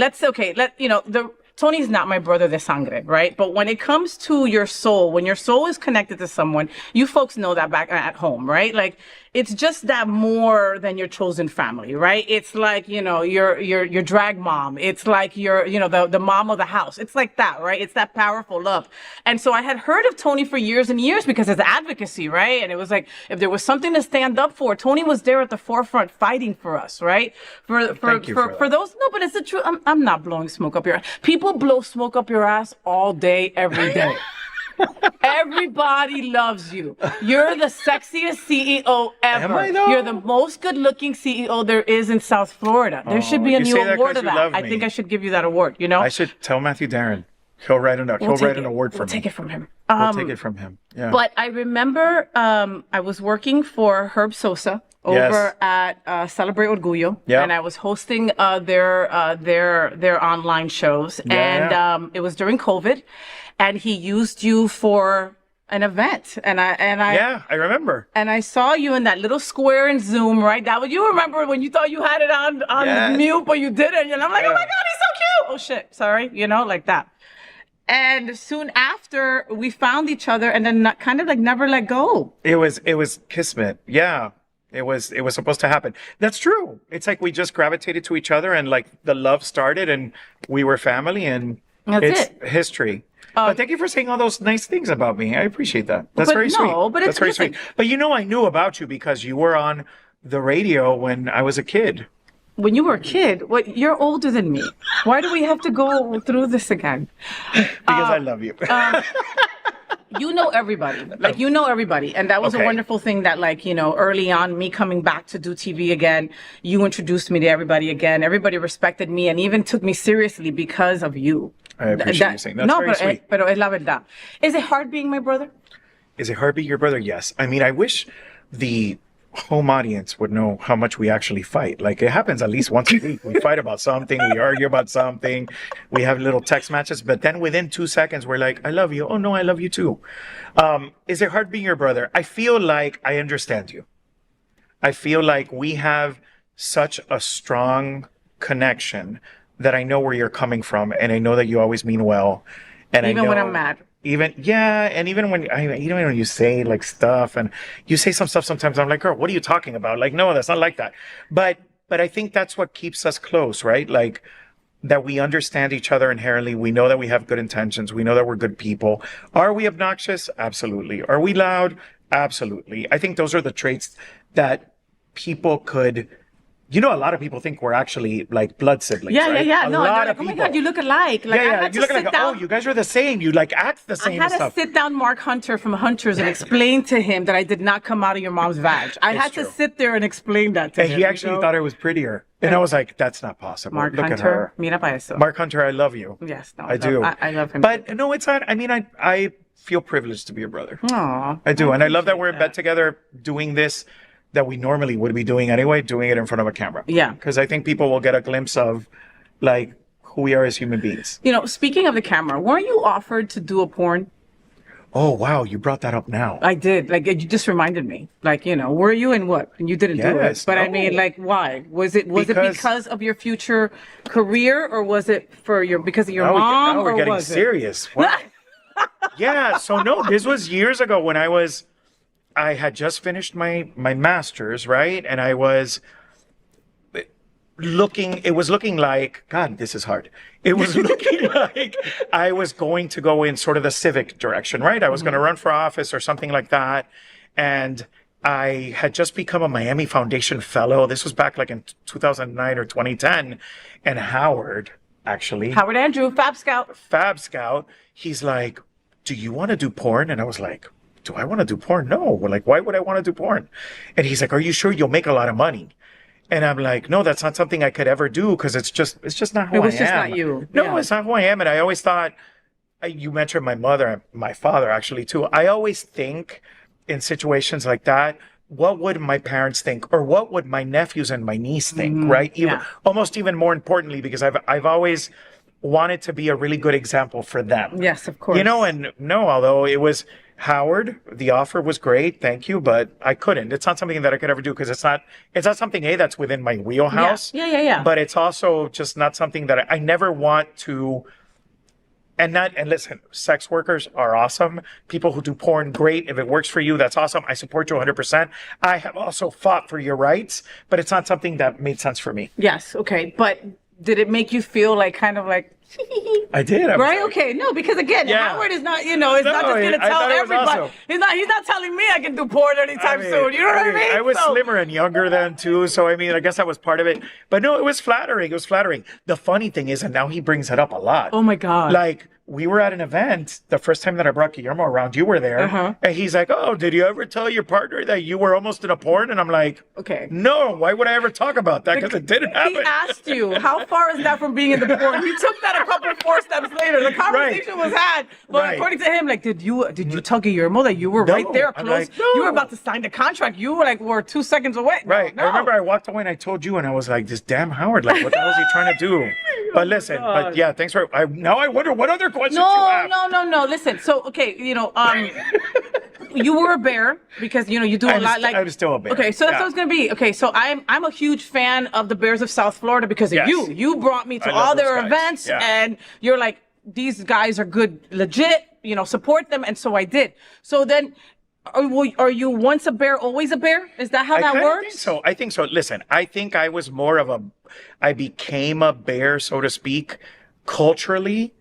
Tony's not my brother de sangre, right? But when it comes to your soul, when your soul is connected to someone, you folks know that back at home, right? Like it's just that more than your chosen family, right? It's like, your drag mom. It's like the mom of the house. It's like that, right? It's that powerful love. And so I had heard of Tony for years and years because of his advocacy, right? And it was like, if there was something to stand up for, Tony was there at the forefront fighting for us, right? For those, no, but it's the truth. I'm not blowing smoke up your ass. People blow smoke up your ass all day, every day. Everybody loves you. You're the sexiest CEO ever.
Am I though?
You're the most good-looking CEO there is in South Florida. There should be a new award of that. I think I should give you that award.
I should tell Matthew Darren. He'll write an award for me.
We'll take it from him.
We'll take it from him. Yeah.
But I remember I was working for Herb Sosa over at Celebrate Orgullo, and I was hosting their online shows, and it was during COVID. And he used you for an event, and I
remember.
And I saw you in that little square in Zoom, right? That was, you remember when you thought you had it on mute, but you didn't, and I'm like, oh my God, he's so cute. Oh shit, sorry, like that. And soon after, we found each other, and then kind of like never let go. It was
kismet, yeah. It was supposed to happen. That's true. It's like we just gravitated to each other, and like the love started, and we were family, and it's history. But thank you for saying all those nice things about me. I appreciate that. That's very sweet.
But
that's very sweet. But I knew about you because you were on the radio when I was a kid.
When you were a kid? You're older than me. Why do we have to go through this again?
Because I love you.
You know everybody. Like, you know everybody. And that was a wonderful thing that, like, early on, me coming back to do TV again, you introduced me to everybody again. Everybody respected me and even took me seriously because of you.
I appreciate you saying that. That's very sweet.
Pero es la verdad. Is it hard being my brother?
Is it hard being your brother? Yes. I mean, I wish the home audience would know how much we actually fight. Like, it happens at least once a week. We fight about something. We argue about something. We have little text matches. But then within 2 seconds, we're like, I love you. Oh, no, I love you too. Is it hard being your brother? I feel like I understand you. I feel like we have such a strong connection that I know where you're coming from, and I know that you always mean well. And
even when I'm mad.
And even when you say like stuff, and you say some stuff sometimes, I'm like, girl, what are you talking about? Like, no, that's not like that. But I think that's what keeps us close, right? Like, that we understand each other inherently. We know that we have good intentions. We know that we're good people. Are we obnoxious? Absolutely. Are we loud? Absolutely. I think those are the traits that people could. A lot of people think we're actually like blood siblings.
Yeah,
right?
Yeah.
A lot of
people.
people.
Oh my God, you look alike. Like, I had
you look like, down. Oh, you guys are the same. You like act the same.
I had to sit down Mark Hunter from Hunters and explain to him that I did not come out of your mom's vag. I had to sit there and explain that to him.
And he actually thought it was prettier. And I was like, that's not possible.
Mark
Look
Hunter,
at her.
Mira pa eso.
Mark Hunter, I love you.
Yes, no,
I do.
I love him.
But
too.
no, it's not. I mean, I feel privileged to be a brother.
Aww,
I do. And I love that we're in bed together doing this that we normally would be doing anyway, doing it in front of a camera.
Yeah.
Because I think people will get a glimpse of, like, who we are as human beings.
Speaking of the camera, weren't you offered to do a porn?
Oh, wow. You brought that up now.
I did. Like, you just reminded me. Like, were you in what? And you didn't do it. But no. I mean, like, why? Was it because of your future career, or was it because of your mom?
Now we're getting serious. Yeah. So, no, this was years ago when I had just finished my master's, right? And I was it was looking like, God, this is hard. It was looking like I was going to go in sort of the civic direction, right? I was going to run for office or something like that. And I had just become a Miami Foundation fellow. This was back like in 2009 or 2010. And Howard
Andrew, Fab
Scout, he's like, do you want to do porn? And I was like, do I want to do porn? No. Like, why would I want to do porn? And he's like, are you sure you'll make a lot of money? And I'm like, no, that's not something I could ever do, because it's just not who I am.
It was just not you.
No, It's not who I am. And I always thought, you mentioned my mother and my father actually too. I always think in situations like that, what would my parents think, or what would my nephews and my niece think, right? Almost even more importantly, because I've always wanted to be a really good example for them.
Yes, of course.
And no, although it was Howard, the offer was great, thank you, but I couldn't. It's not something that I could ever do, because it's not something that's within my wheelhouse.
Yeah.
But it's also just not something that I never want to And listen, sex workers are awesome. People who do porn, great. If it works for you, that's awesome. I support you 100%. I have also fought for your rights, but it's not something that made sense for me.
Yes, okay. But did it make you feel like kind of like
I did.
Right? Okay. No, because again, Howard is not, is not just going to tell everybody. Awesome. He's not telling me I can do porn anytime soon. You know what I mean?
I was slimmer and younger then too. So, I mean, I guess that was part of it. But no, it was flattering. It was flattering. The funny thing is, and now he brings it up a lot.
Oh my God.
Like, we were at an event the first time that I brought Guillermo around. You were there. And he's like, oh, did you ever tell your partner that you were almost in a porn? And I'm like,
okay.
No, why would I ever talk about that? Because it didn't happen.
He asked you, how far is that from being in the porn? He took that a couple 4 steps later. The conversation was had. But according to him, like, did you tell Guillermo that you were right there close? Like, you were about to sign the contract. You were like, were 2 seconds away.
Right. No. I remember I walked away and I told you, and I was like, this damn Howard, like, what the hell is he trying to do? But listen, but yeah, thanks for, now I wonder what other questions you have.
No. Listen, so, okay, you were a bear because, you do a lot like.
I'm still a bear.
Okay, so that's what it's going to be. Okay, so I'm a huge fan of the Bears of South Florida because of you. You brought me to all their events and you're like, these guys are good, legit, support them. And so I did. So then, are you once a bear, always a bear? Is that how that works?
I think so. Listen, I think I was more of I became a bear, so to speak, culturally,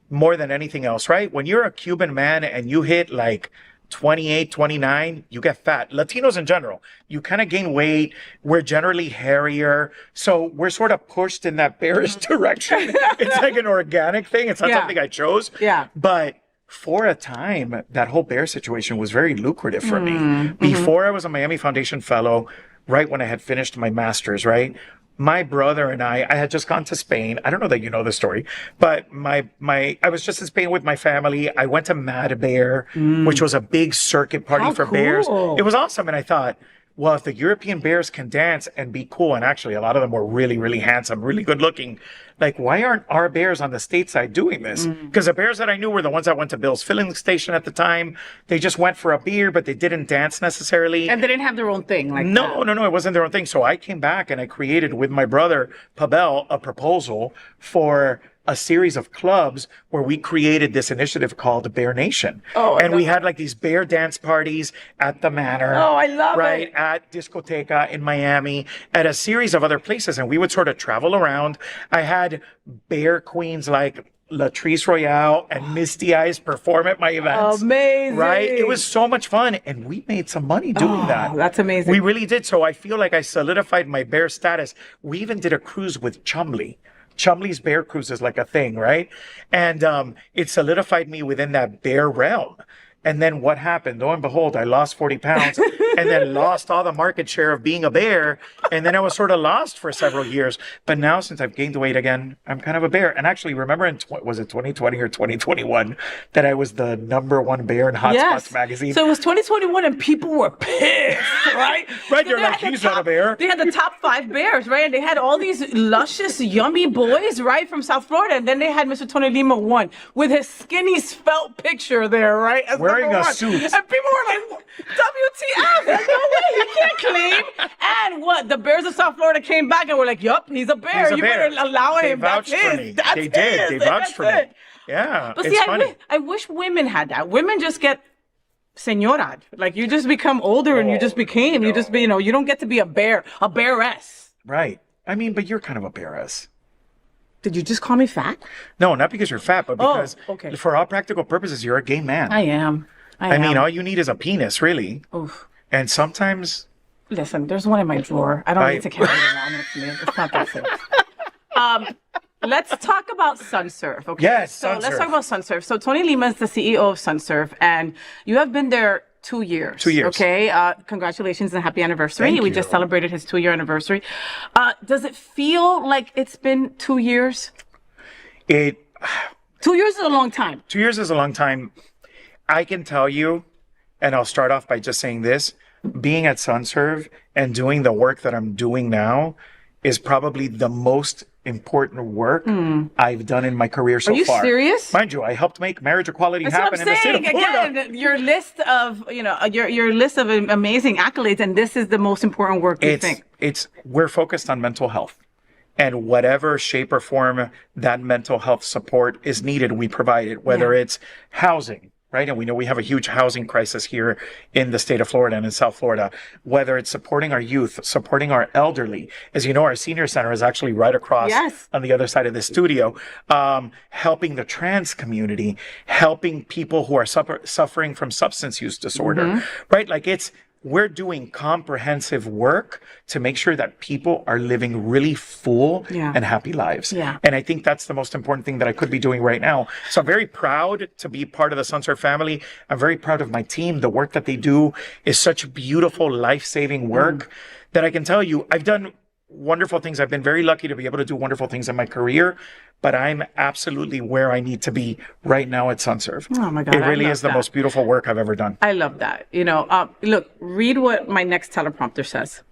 more than anything else, right? When you're a Cuban man and you hit like 28, 29, you get fat. Latinos in general, you kind of gain weight. We're generally hairier. So we're sort of pushed in that bearish direction. It's like an organic thing. It's not something I chose.
Yeah.
But for a time, that whole bear situation was very lucrative for me. Before I was a Miami Foundation fellow, right when I had finished my master's, right? My brother and I had just gone to Spain. I don't know that you know the story, but I was just in Spain with my family. I went to Mad Bear, which was a big circuit party for bears. It was awesome. And I thought, well, if the European bears can dance and be cool, and actually a lot of them were really, really handsome, really good looking, like, why aren't our bears on the stateside doing this? Because the bears that I knew were the ones that went to Bill's filling station at the time. They just went for a beer, but they didn't dance necessarily.
And they didn't have their own thing.
No, it wasn't their own thing. So I came back and I created with my brother, Pavel, a proposal for a series of clubs where we created this initiative called Bear Nation. And we had like these bear dance parties at the Manor.
Oh, I love it.
Right, at Discoteca in Miami, at a series of other places. And we would sort of travel around. I had bear queens like Latrice Royale and Misty Eyes perform at my events.
Amazing.
Right? It was so much fun. And we made some money doing that.
That's amazing.
We really did. So I feel like I solidified my bear status. We even did a cruise with Chumley. Chumley's Bear Cruise is like a thing, right? And it solidified me within that bear realm. And then what happened? Lo and behold, I lost 40 pounds and then lost all the market share of being a bear. And then I was sort of lost for several years. But now, since I've gained weight again, I'm kind of a bear. And actually, remember was it 2020 or 2021 that I was the #1 bear in Hotspots magazine?
So it was 2021 and people were pissed, right?
Right, you're like, he's not a bear.
They had the top 5 bears, right? And they had all these luscious, yummy boys, right, from South Florida. And then they had Mr. Tony Lima 1 with his skinny svelte picture there, right?
Wearing a suit.
And people were like, WTF, there's no way, he can't claim. And what? The Bears of South Florida came back and were like, yup, he's a bear. You better allow him. That's his.
They did. They vouched for me. Yeah,
but
it's
see,
funny.
I wish women had that. Women just get señora. Like, you just become older and you just became, you don't get to be a bear, a bearess.
Right. I mean, but you're kind of a bearess.
Did you just call me fat?
No, not because you're fat, but because
okay.
For all practical purposes, you're a gay man.
I am.
I mean, all you need is a penis, really.
Oof.
And sometimes...
Listen, there's one in my drawer. I don't need to carry it around with me. It's not that serious. Let's talk about SunServe, okay?
Yes,
so
SunServe.
Let's talk about SunServe. So Tony Lima is the CEO of SunServe, and you have been there 2 years.
2 years.
Okay. Congratulations and happy anniversary.
Thank
we
you.
just celebrated his 2-year anniversary. Does it feel like it's been 2 years? 2 years is a long time.
2 years is a long time. I can tell you, and I'll start off by just saying this, being at SunServe and doing the work that I'm doing now is probably the most important work I've done in my career so far.
Are you serious?
Mind you, I helped make marriage equality happen in the state of Florida.
Again, your list of, your list of amazing accolades, and this is the most important work you think.
We're focused on mental health. And whatever shape or form that mental health support is needed, we provide it, whether it's housing, right? And we know we have a huge housing crisis here in the state of Florida and in South Florida, whether it's supporting our youth, supporting our elderly. As you know, our senior center is actually right across on the other side of the studio, helping the trans community, helping people who are suffering from substance use disorder, right? Like we're doing comprehensive work to make sure that people are living really full and happy lives. And I think that's the most important thing that I could be doing right now. So I'm very proud to be part of the SunServe family. I'm very proud of my team. The work that they do is such beautiful, life-saving work that I can tell you, I've done wonderful things. I've been very lucky to be able to do wonderful things in my career, but I'm absolutely where I need to be right now at SunServe.
Oh my God.
It really is the most beautiful work I've ever done.
I love that. You know, look, read what my next teleprompter says.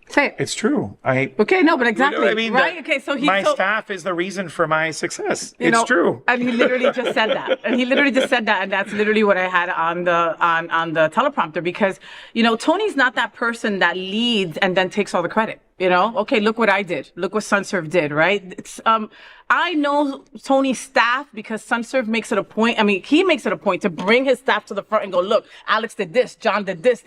Say it.
It's true.
Okay, no, but exactly.
I mean,
right? Okay, so
my staff is the reason for my success.
You know,
true.
And he literally just said that. And that's literally what I had on the teleprompter, because, you know, Tony's not that person that leads and then takes all the credit. You know, okay, look what I did. Look what SunServe did, right? It's, I know Tony's staff because SunServe makes it a point. I mean, he makes it a point to bring his staff to the front and go, look, Alex did this, John did this,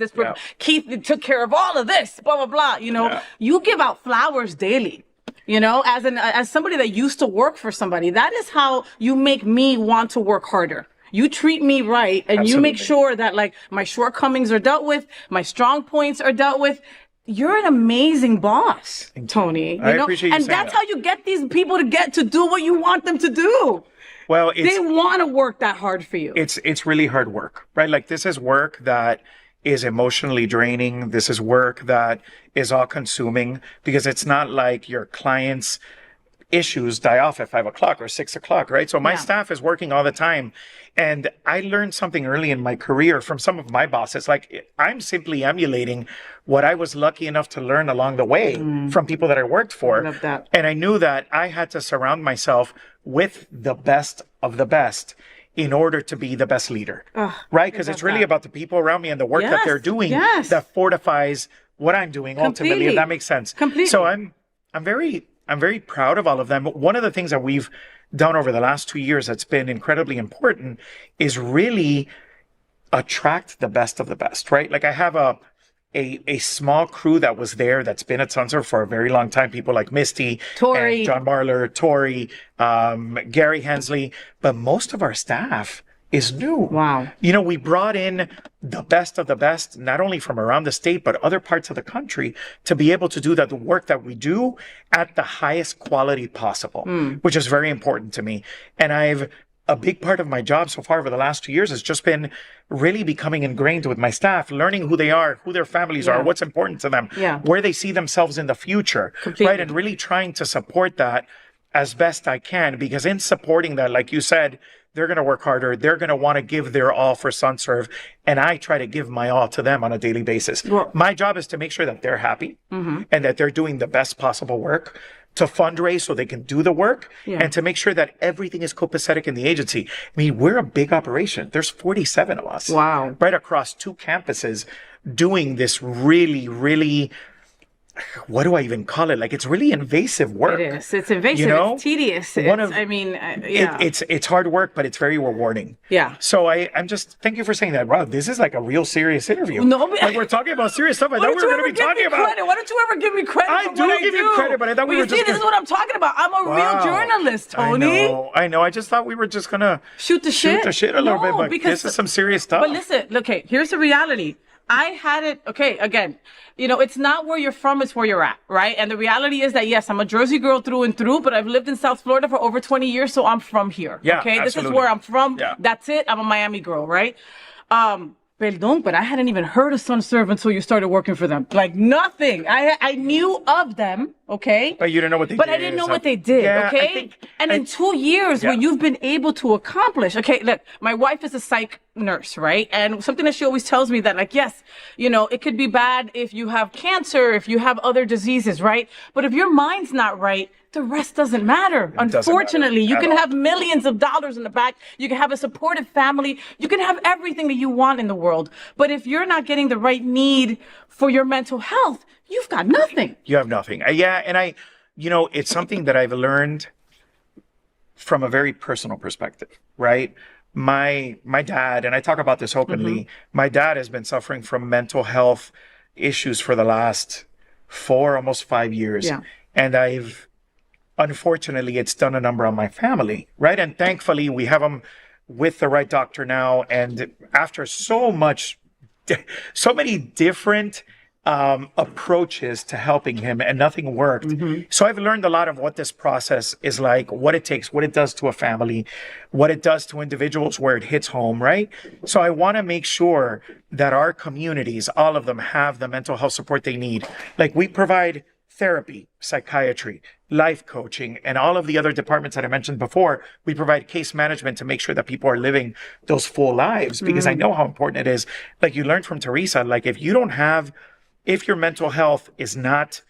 Keith took care of all of this, blah, blah, blah. You know, you give out flowers daily. You know, as somebody that used to work for somebody, that is how you make me want to work harder. You treat me right, and you make sure that, like, my shortcomings are dealt with, my strong points are dealt with. You're an amazing boss, Tony.
I appreciate you
and
saying
that's
that.
how you get these people to do what you want them to do.
Well,
they want to work that hard for you.
It's really hard work, right? Like, this is work that is emotionally draining. This is work that is all consuming, because it's not like your clients' issues die off at 5 o'clock or 6 o'clock, right? So my staff is working all the time. And I learned something early in my career from some of my bosses. Like, I'm simply emulating what I was lucky enough to learn along the way from people that I worked for.
I love that.
And I knew that I had to surround myself with the best of the best in order to be the best leader, right? Because it's really about the people around me and the work that they're doing that fortifies what I'm doing ultimately, if that makes sense.
Completely.
So I'm very proud of all of them. But one of the things that we've done over the last 2 years that's been incredibly important is really attract the best of the best, right? Like, I have a small crew that was there that's been at SunServe for a very long time. People like Misty,
Tori,
and John Marler, Tori, Gary Hensley, but most of our staff is new.
Wow.
You know, we brought in the best of the best, not only from around the state, but other parts of the country, to be able to do the work that we do at the highest quality possible, which is very important to me. And a big part of my job so far over the last 2 years has just been really becoming ingrained with my staff, learning who they are, who their families are, what's important to them, where they see themselves in the future, right? And really trying to support that as best I can, because in supporting that, like you said, they're going to work harder. They're going to want to give their all for SunServe. And I try to give my all to them on a daily basis. Well, my job is to make sure that they're happy and that they're doing the best possible work, to fundraise so they can do the work, and to make sure that everything is copacetic in the agency. I mean, we're a big operation. There's 47 of us.
Wow.
Right across 2 campuses doing this really, really, what do I even call it? Like, it's really invasive work.
It is. It's invasive. You know? It's tedious.
It's hard work, but it's very rewarding.
Yeah.
So I'm just, thank you for saying that. Wow, this is like a real serious interview. No, like, we're talking about serious stuff. I thought we were going to be talking about.
Why don't you ever give me credit? I
do give you credit, but I thought we were just.
This is what I'm talking about. I'm a real journalist, Tony.
I know. I just thought we were just gonna
shoot the shit
a little bit, but this is some serious stuff.
But listen, okay, here's the reality. I had it, okay, again, you know, it's not where you're from, it's where you're at, right? And the reality is that, yes, I'm a Jersey girl through and through, but I've lived in South Florida for over 20 years, so I'm from here, okay? Absolutely. This is where I'm from. Yeah. That's it. I'm a Miami girl, right? Perdón, but I hadn't even heard of SunServe until you started working for them. Like, nothing. I knew of them, okay?
But you didn't know what they did.
But I didn't know what they did, okay? And in 2 years, what you've been able to accomplish, okay, look, my wife is a psych nurse, right? And something that she always tells me that, like, yes, you know, it could be bad if you have cancer, if you have other diseases, right? But if your mind's not right, the rest doesn't matter. Unfortunately, you can have millions of dollars in the bank. You can have a supportive family. You can have everything that you want in the world. But if you're not getting the right need for your mental health, you've got nothing.
You have nothing. Yeah. And it's something that I've learned from a very personal perspective, right? My dad, and I talk about this openly, my dad has been suffering from mental health issues for the last 4, almost 5 years. Yeah. And unfortunately, it's done a number on my family, right? And thankfully, we have him with the right doctor now. And after so many different approaches to helping him, and nothing worked. So I've learned a lot of what this process is like, what it takes, what it does to a family, what it does to individuals, where it hits home, right? So I want to make sure that our communities, all of them, have the mental health support they need. Like, we provide therapy, psychiatry, life coaching, and all of the other departments that I mentioned before. We provide case management to make sure that people are living those full lives, because I know how important it is. Like you learned from Teresa, like if your mental health is not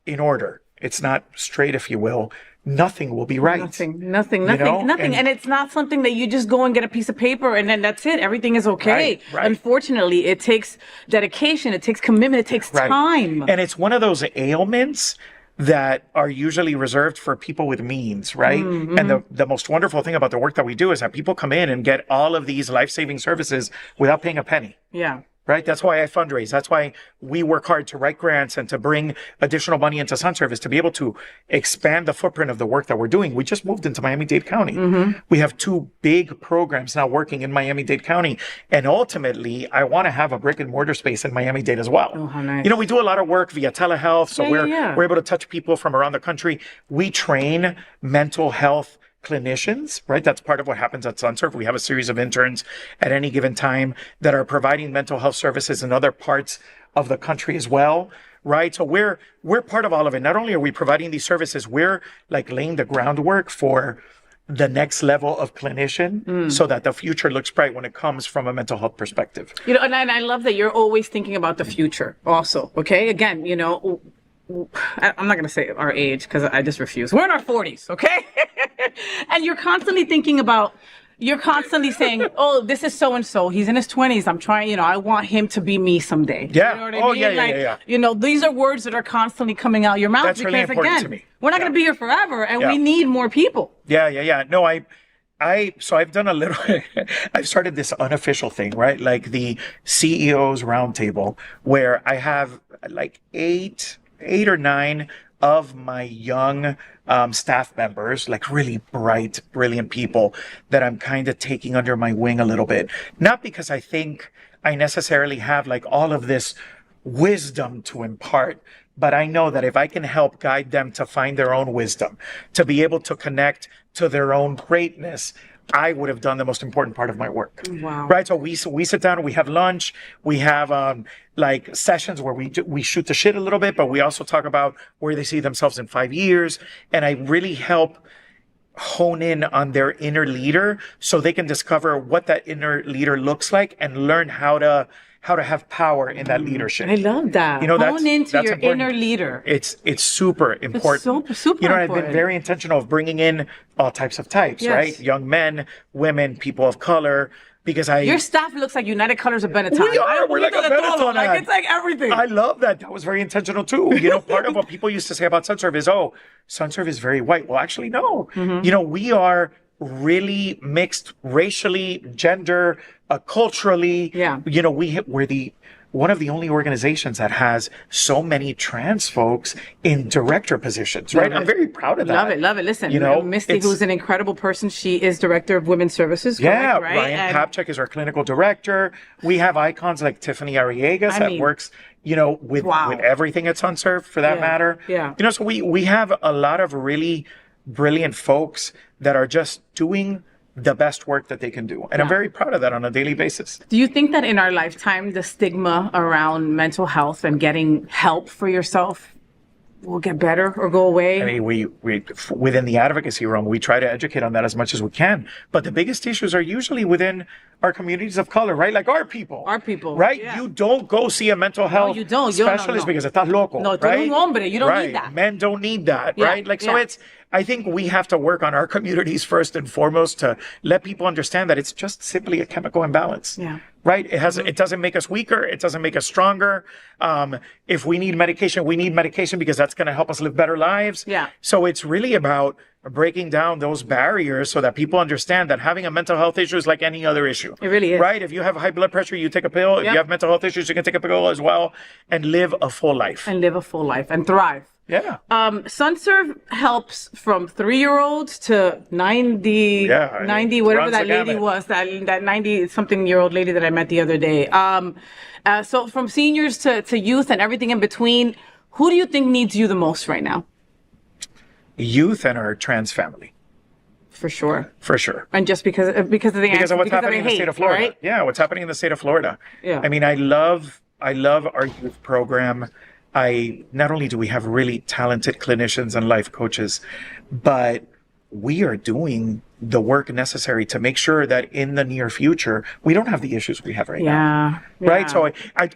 in order, it's not straight, if you will, nothing will be right.
Nothing. And it's not something that you just go and get a piece of paper and then that's it. Everything is okay. Right. Unfortunately, it takes dedication, it takes commitment, it takes time. And
it's one of those ailments that are usually reserved for people with means, right? And the most wonderful thing about the work that we do is that people come in and get all of these life-saving services without paying a penny.
Yeah.
Right? That's why I fundraise. That's why we work hard to write grants and to bring additional money into SunServe, to be able to expand the footprint of the work that we're doing. We just moved into Miami-Dade County. We have 2 big programs now working in Miami-Dade County. And ultimately, I want to have a brick and mortar space in Miami-Dade as well.
Oh, how nice.
We do a lot of work via telehealth. So we're able to touch people from around the country. We train mental health clinicians, right? That's part of what happens at SunServe. We have a series of interns at any given time that are providing mental health services in other parts of the country as well, right? So we're part of all of it. Not only are we providing these services, we're like laying the groundwork for the next level of clinician so that the future looks bright when it comes from a mental health perspective.
And I love that you're always thinking about the future also, okay? Again, I'm not going to say our age because I just refuse. We're in our 40s, okay? And you're constantly saying, oh, this is so-and-so. He's in his 20s. I'm trying, I want him to be me someday.
Yeah.
You know what I mean? Yeah. These are words that are constantly coming out your mouth.
That's
because,
really important
again,
to me.
We're not going to be here forever, and we need more people.
Yeah. No, so I've done a little, I've started this unofficial thing, right? Like the CEO's roundtable, where I have like 8 or 9 of my young staff members, like really bright, brilliant people that I'm kind of taking under my wing a little bit. Not because I think I necessarily have like all of this wisdom to impart, but I know that if I can help guide them to find their own wisdom, to be able to connect to their own greatness, I would have done the most important part of my work.
Wow.
Right? So we sit down, we have lunch, we have like sessions where we shoot the shit a little bit, but we also talk about where they see themselves in 5 years. And I really help hone in on their inner leader so they can discover what that inner leader looks like and learn how to have power in that leadership.
I love that. Hone into your
important.
inner leader.
It's super important.
It's super important.
I've been very intentional of bringing in all types, right? Young men, women, people of color, because
Your staff looks like United Colors of Benetton.
We're like a Benetton ad.
It's like everything.
I love that. That was very intentional too. Part of what people used to say about SunServe is, oh, SunServe is very white. Well, actually, no. We are really mixed racially, gender, culturally.
Yeah.
We're one of the only organizations that has so many trans folks in director positions, right? I'm very proud of that.
Love it. Listen, Misty, who's an incredible person, she is director of Women's Services.
Yeah,
correct, right?
Ryan Papchek is our clinical director. We have icons like Tiffany Arriegas that works, with everything at SunServe for that matter.
Yeah.
So we have a lot of really brilliant folks that are just doing the best work that they can do. And I'm very proud of that on a daily basis.
Do you think that in our lifetime, the stigma around mental health and getting help for yourself will get better or go away?
I mean, we within the advocacy realm, we try to educate on that as much as we can. But the biggest issues are usually within our communities of color, right? Like our people.
Our people.
Right?
Yeah.
You don't go see a mental health
you don't.
specialist because estás loco.
No, tú
right?
eres un hombre. You don't
right.
need that.
Men don't need that,
Yeah,
right? Like, so
yeah.
I think we have to work on our communities first and foremost to let people understand that it's just simply a chemical imbalance.
Yeah.
Right? It doesn't make us weaker. It doesn't make us stronger. If we need medication, we need medication because that's going to help us live better lives.
Yeah.
So it's really about breaking down those barriers so that people understand that having a mental health issue is like any other issue.
It really is.
Right? If you have high blood pressure, you take a pill. If
Yep.
you have mental health issues, you can take a pill as well and live a full life.
And live a full life and thrive.
Yeah.
SunServe helps from 3-year-olds to 90,
Yeah,
90, whatever
runs
that
the
lady
gamut.
was, that 90-something-year-old lady that I met the other day. So from seniors to youth and everything in between, who do you think needs you the most right now?
Youth and our trans family.
For sure.
For sure.
And just because of the
Because of what's happening in the
hate,
state of Florida.
right?
Yeah, what's happening in the state of Florida.
Yeah.
I mean, I love our youth program. Not only do we have really talented clinicians and life coaches, but we are doing the work necessary to make sure that in the near future, we don't have the issues we have right now.
Yeah.
Right. So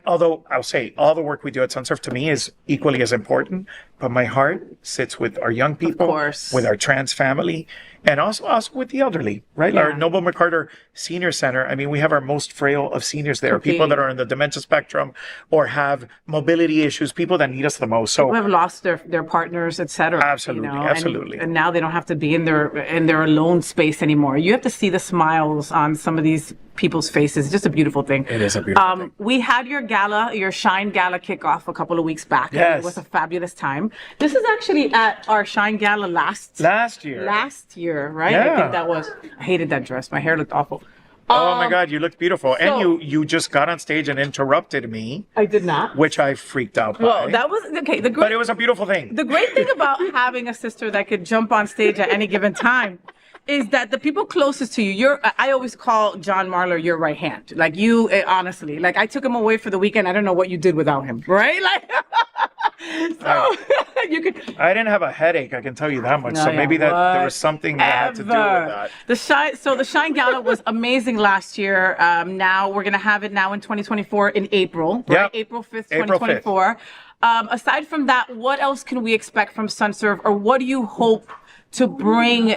although I'll say all the work we do at SunServe to me is equally as important, but my heart sits with our young people,
course.
with our trans family, and also with the elderly, right?
Yeah.
Our Noble McCarter Senior Center. I mean, we have our most frail of seniors there, people that are in the dementia spectrum or have mobility issues, people that need us the most. So
Who have lost their partners, et cetera.
Absolutely, absolutely.
And now they don't have to be in their alone space anymore. You have to see the smiles on some of these people's faces. It's just a beautiful thing.
It is a beautiful thing.
We had your Shine Gala kickoff a couple of weeks back. And
Yes.
it was a fabulous time. This is actually at our Shine Gala last year, right? I
Yeah.
think that was. I hated that dress. My hair looked awful.
Oh my God, you looked beautiful.
so-
And you just got on stage and interrupted me,
I did not.
which I freaked out by.
Well, that was okay.
But it was a beautiful thing.
The great thing about having a sister that could jump on stage at any given time is that the people closest to you, I always call John Marler your right hand. Like you, honestly, like I took him away for the weekend. I don't know what you did without him, right? Like, so you could.
I didn't have a headache, I can tell you that much. So
yeah,
maybe that there was something that had to do with that.
The Shine Gala was amazing last year. Now we're gonna have it now in 2024 in April, right?
Yep.
April 5th,
April
2024. Aside from that, what else can we expect from SunServe, or what do you hope to bring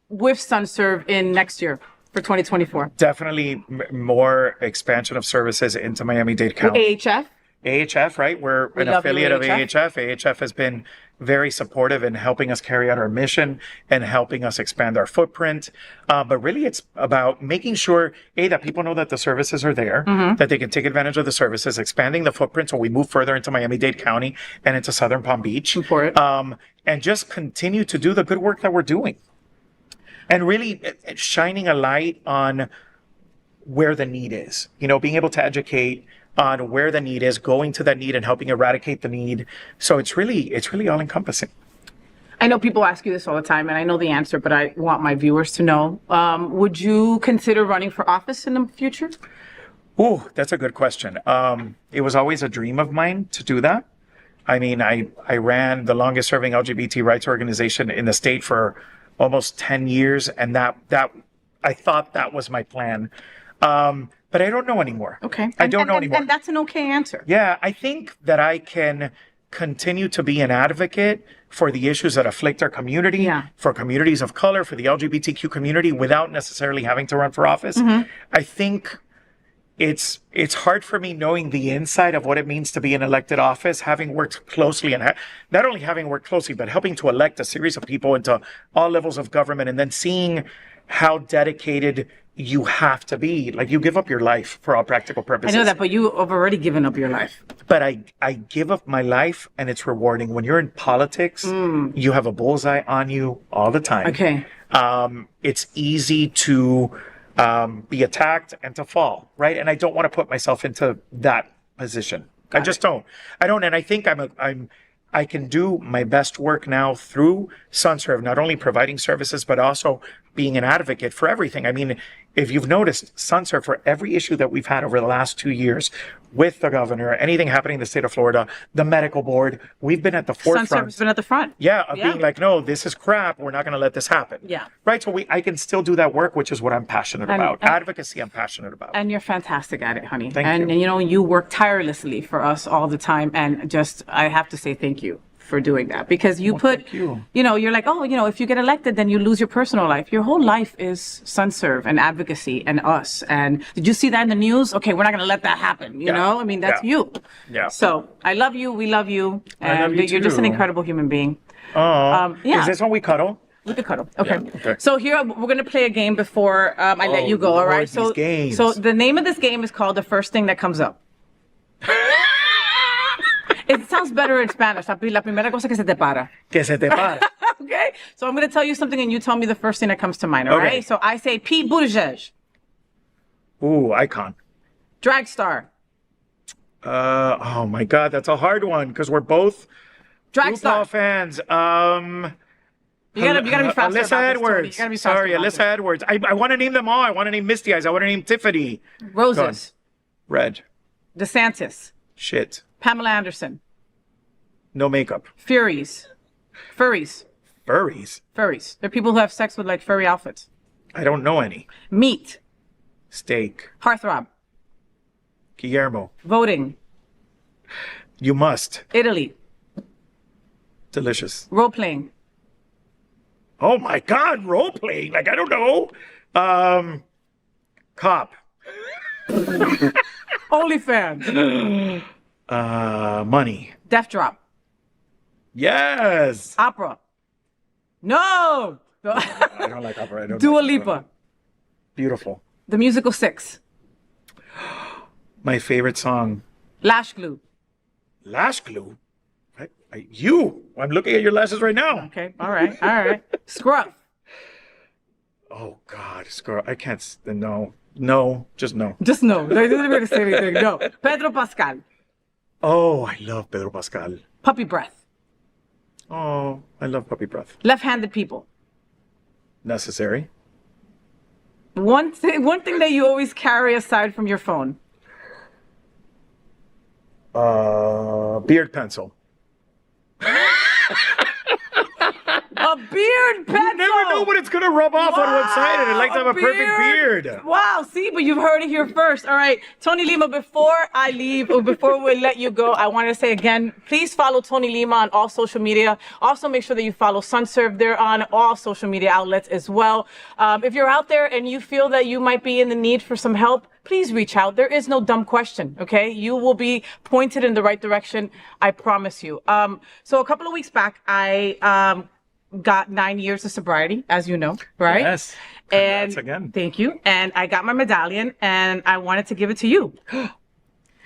with SunServe in next year for 2024?
Definitely more expansion of services into Miami-Dade County.
AHF?
AHF, right? We're an
love you,
affiliate of
AHF.
AHF. AHF has been very supportive in helping us carry out our mission and helping us expand our footprint. But really, it's about making sure, that people know that the services are there, that they can take advantage of the services, expanding the footprint so we move further into Miami-Dade County and into Southern Palm Beach. And just continue to do the good work that we're doing. And really shining a light on where the need is, being able to educate on where the need is, going to that need and helping eradicate the need. So it's really all encompassing.
I know people ask you this all the time, and I know the answer, but I want my viewers to know. Would you consider running for office in the future?
Oh, that's a good question. It was always a dream of mine to do that. I mean, I ran the longest serving LGBT rights organization in the state for almost 10 years. And that I thought that was my plan. But I don't know anymore.
Okay.
I don't know anymore.
And that's an okay answer.
Yeah, I think that I can continue to be an advocate for the issues that afflict our community, for communities of color, for the LGBTQ community without necessarily having to run for office. I think it's hard for me knowing the inside of what it means to be in elected office, having worked closely and not only having worked closely, but helping to elect a series of people into all levels of government and then seeing how dedicated you have to be. Like you give up your life for all practical purposes.
I know that, but you have already given up your life.
But I give up my life and it's rewarding. When you're in politics, you have a bullseye on you all the time.
Okay.
It's easy to be attacked and to fall, right? And I don't want to put myself into that position. I just don't. I don't. And I think I can do my best work now through SunServe, not only providing services, but also being an advocate for everything. I mean, if you've noticed, SunServe, for every issue that we've had over the last 2 years with the governor, anything happening in the state of Florida, the medical board, we've been at the forefront.
SunServe's been at the front.
Yeah, of being like, no, this is crap. We're not going to let this happen.
Yeah.
Right. So I can still do that work, which is what I'm passionate about. Advocacy, I'm passionate about.
And you're fantastic at it, honey.
Thank you.
And you know, you work tirelessly for us all the time. And just, I have to say thank you for doing that, because you you know, you're like, oh, you know, if you get elected, then you lose your personal life. Your whole life is SunServe and advocacy and us. And did you see that in the news? Okay, we're not going to let that happen. You know, I mean, that's you.
Yeah.
So I love you. We love you. And
I love you
you're just an
too.
incredible human being.
Yeah.
Yeah.
Is this when we cuddle?
We could cuddle. Okay.
Yeah, okay.
So here we're gonna play a game before I let you go. All right.
Lord, these games.
So the name of this game is called The First Thing That Comes Up. It sounds better in Spanish. La primera cosa que se te para.
Que se te para.
Okay. So I'm gonna tell you something, and you tell me the first thing that comes to mind. All right. So I say Pete Buttigieg,
Ooh, icon.
drag star,
Oh my God, that's a hard one because we're both
drag star.
RuPaul fans.
You gotta be faster about
Alyssa
this, Tony.
Edwards.
You gotta be faster
Sorry,
about
Alyssa
this.
Edwards. I want to name them all. I want to name Misty Eyes. I want to name Tiffany.
Roses,
Red.
DeSantis,
Shit.
Pamela Anderson,
No makeup.
Furries.
Furries.
They're people who have sex with like furry outfits.
I don't know any.
Meat,
Steak.
heartthrob,
Guillermo.
voting,
You must.
Italy,
Delicious.
role playing,
Oh my God, role playing. Like, I don't know. Cop.
OnlyFans,
Money.
Death Drop,
Yes.
opera. No.
I don't like opera. I don't
Dua
like opera.
Lipa,
Beautiful.
The Musical 6,
My favorite song.
Lash Glue.
Lash glue. You. I'm looking at your lashes right now.
Okay, all right. Scruff,
Oh God, girl, I can't. No, just no.
just no. They didn't even say anything. No. Pedro Pascal,
Oh, I love Pedro Pascal.
Puppy Breath,
Oh, I love Puppy Breath.
Left-Handed People.
Necessary.
One thing that you always carry aside from your phone.
Beard pencil.
A beard pencil.
You never know when it's gonna rub off on one side, and I like to have a perfect beard.
Wow, see, but you've heard it here first. All right, Tony Lima, before I leave, or before we let you go, I want to say again, please follow Tony Lima on all social media. Also, make sure that you follow SunServe. They're on all social media outlets as well. If you're out there and you feel that you might be in the need for some help, please reach out. There is no dumb question, okay? You will be pointed in the right direction, I promise you. So a couple of weeks back, I got 9 years of sobriety, as you know, right?
Yes.
And
Congrats again.
thank you. And I got my medallion, and I wanted to give it to you.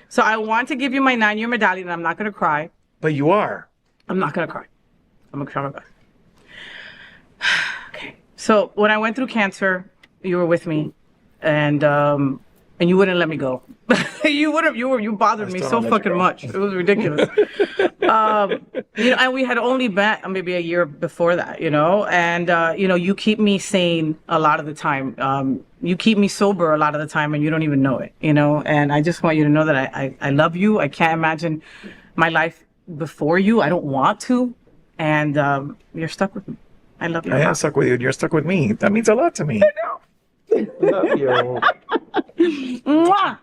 So I want to give you my 9-year medallion, and I'm not going to cry.
But you are.
I'm not going to cry. I'm going to try my best. Okay. So when I went through cancer, you were with me, and you wouldn't let me go. You bothered me
still
so
don't let you
fucking
go.
much. It was ridiculous. And we had only met maybe a year before that, and you keep me sane a lot of the time. You keep me sober a lot of the time, and you don't even know it, and I just want you to know that I love you. I can't imagine my life before you. I don't want to, and you're stuck with me. I love you.
I am stuck with you, and you're stuck with me. That means a lot to me.
I know.
Love you.
Mwah!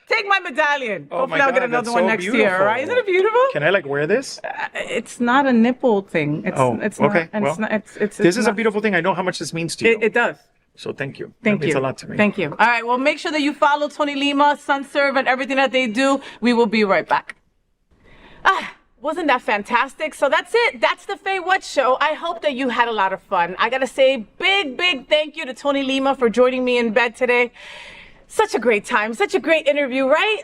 Take my medallion.
Oh
Hopefully
my
I'll get
God,
another
that's
one
so
next year,
beautiful.
right? Isn't it beautiful?
Can I wear this?
It's not a nipple thing. It's, it's
okay.
Not,
Well,
it's not, it's
this is a
not-
beautiful thing. I know how much this means to you.
It does.
So thank you.
Thank
that
you.
means a lot to me.
Thank you. All right. Well, make sure that you follow Tony Lima, SunServe, and everything that they do. We will be right back. Wasn't that fantastic? So that's it. That's the FayWhat show. I hope that you had a lot of fun. I got to say big thank you to Tony Lima for joining me in bed today. Such a great time. Such a great interview, right?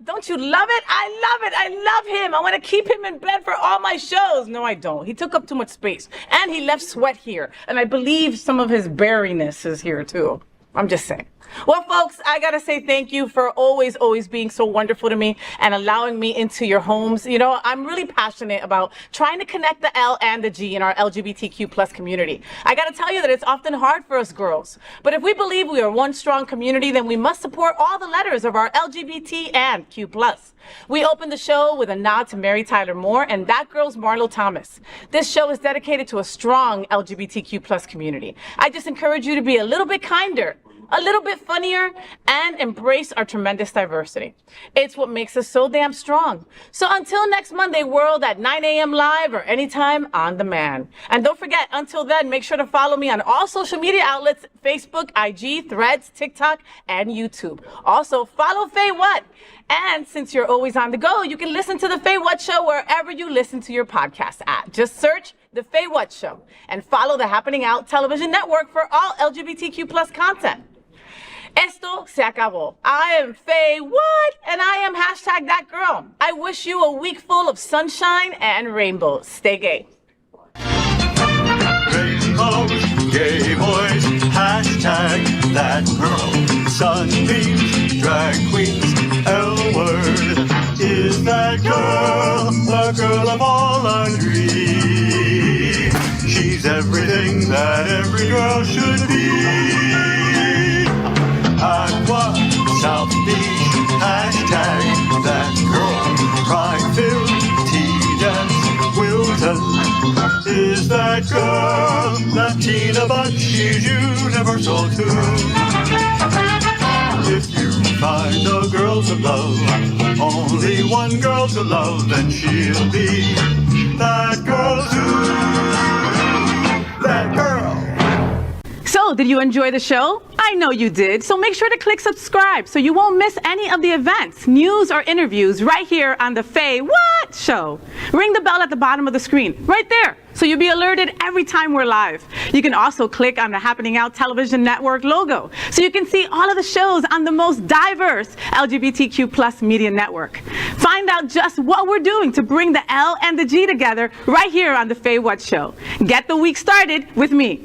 Don't you love it? I love it. I love him. I want to keep him in bed for all my shows. No, I don't. He took up too much space. And he left sweat here. And I believe some of his bareness is here, too. I'm just saying. Well, folks, I gotta say thank you for always being so wonderful to me and allowing me into your homes. You know, I'm really passionate about trying to connect the L and the G in our LGBTQ plus community. I gotta tell you that it's often hard for us girls. But if we believe we are one strong community, then we must support all the letters of our LGBT and Q plus. We opened the show with a nod to Mary Tyler Moore and That Girl's Marlo Thomas. This show is dedicated to a strong LGBTQ plus community. I just encourage you to be a little bit kinder, a little bit funnier, and embrace our tremendous diversity. It's what makes us so damn strong. So until next Monday, world, at 9 a.m. live or anytime on demand. And don't forget, until then, make sure to follow me on all social media outlets, Facebook, IG, Threads, TikTok, and YouTube. Also, follow FayWhat. And since you're always on the go, you can listen to The FayWhat Show wherever you listen to your podcast at. Just search The FayWhat Show and follow the Happening Out television network for all LGBTQ plus content. Esto se acabó. I am FayWhat, and I am #ThatGirl. I wish you a week full of sunshine and rainbows. Stay gay.
Rainbows, gay boys, #ThatGirl. Sunbeams, drag queens, L-word. Is that girl the girl of all our dreams? She's everything that every girl should be. Aqua, South Beach, #ThatGirl. Pride-filled, tea-dance, Wilton. Is that girl Latina, but she's universal too? If you find a girl to love, only one girl to love, then she'll be that girl too. That girl.
So, did you enjoy the show? I know you did. So make sure to click subscribe so you won't miss any of the events, news, or interviews right here on the FayWhat Show. Ring the bell at the bottom of the screen, right there, so you'll be alerted every time we're live. You can also click on the Happening Out Television Network logo so you can see all of the shows on the most diverse LGBTQ plus media network. Find out just what we're doing to bring the L and the G together right here on the FayWhat Show. Get the week started with me.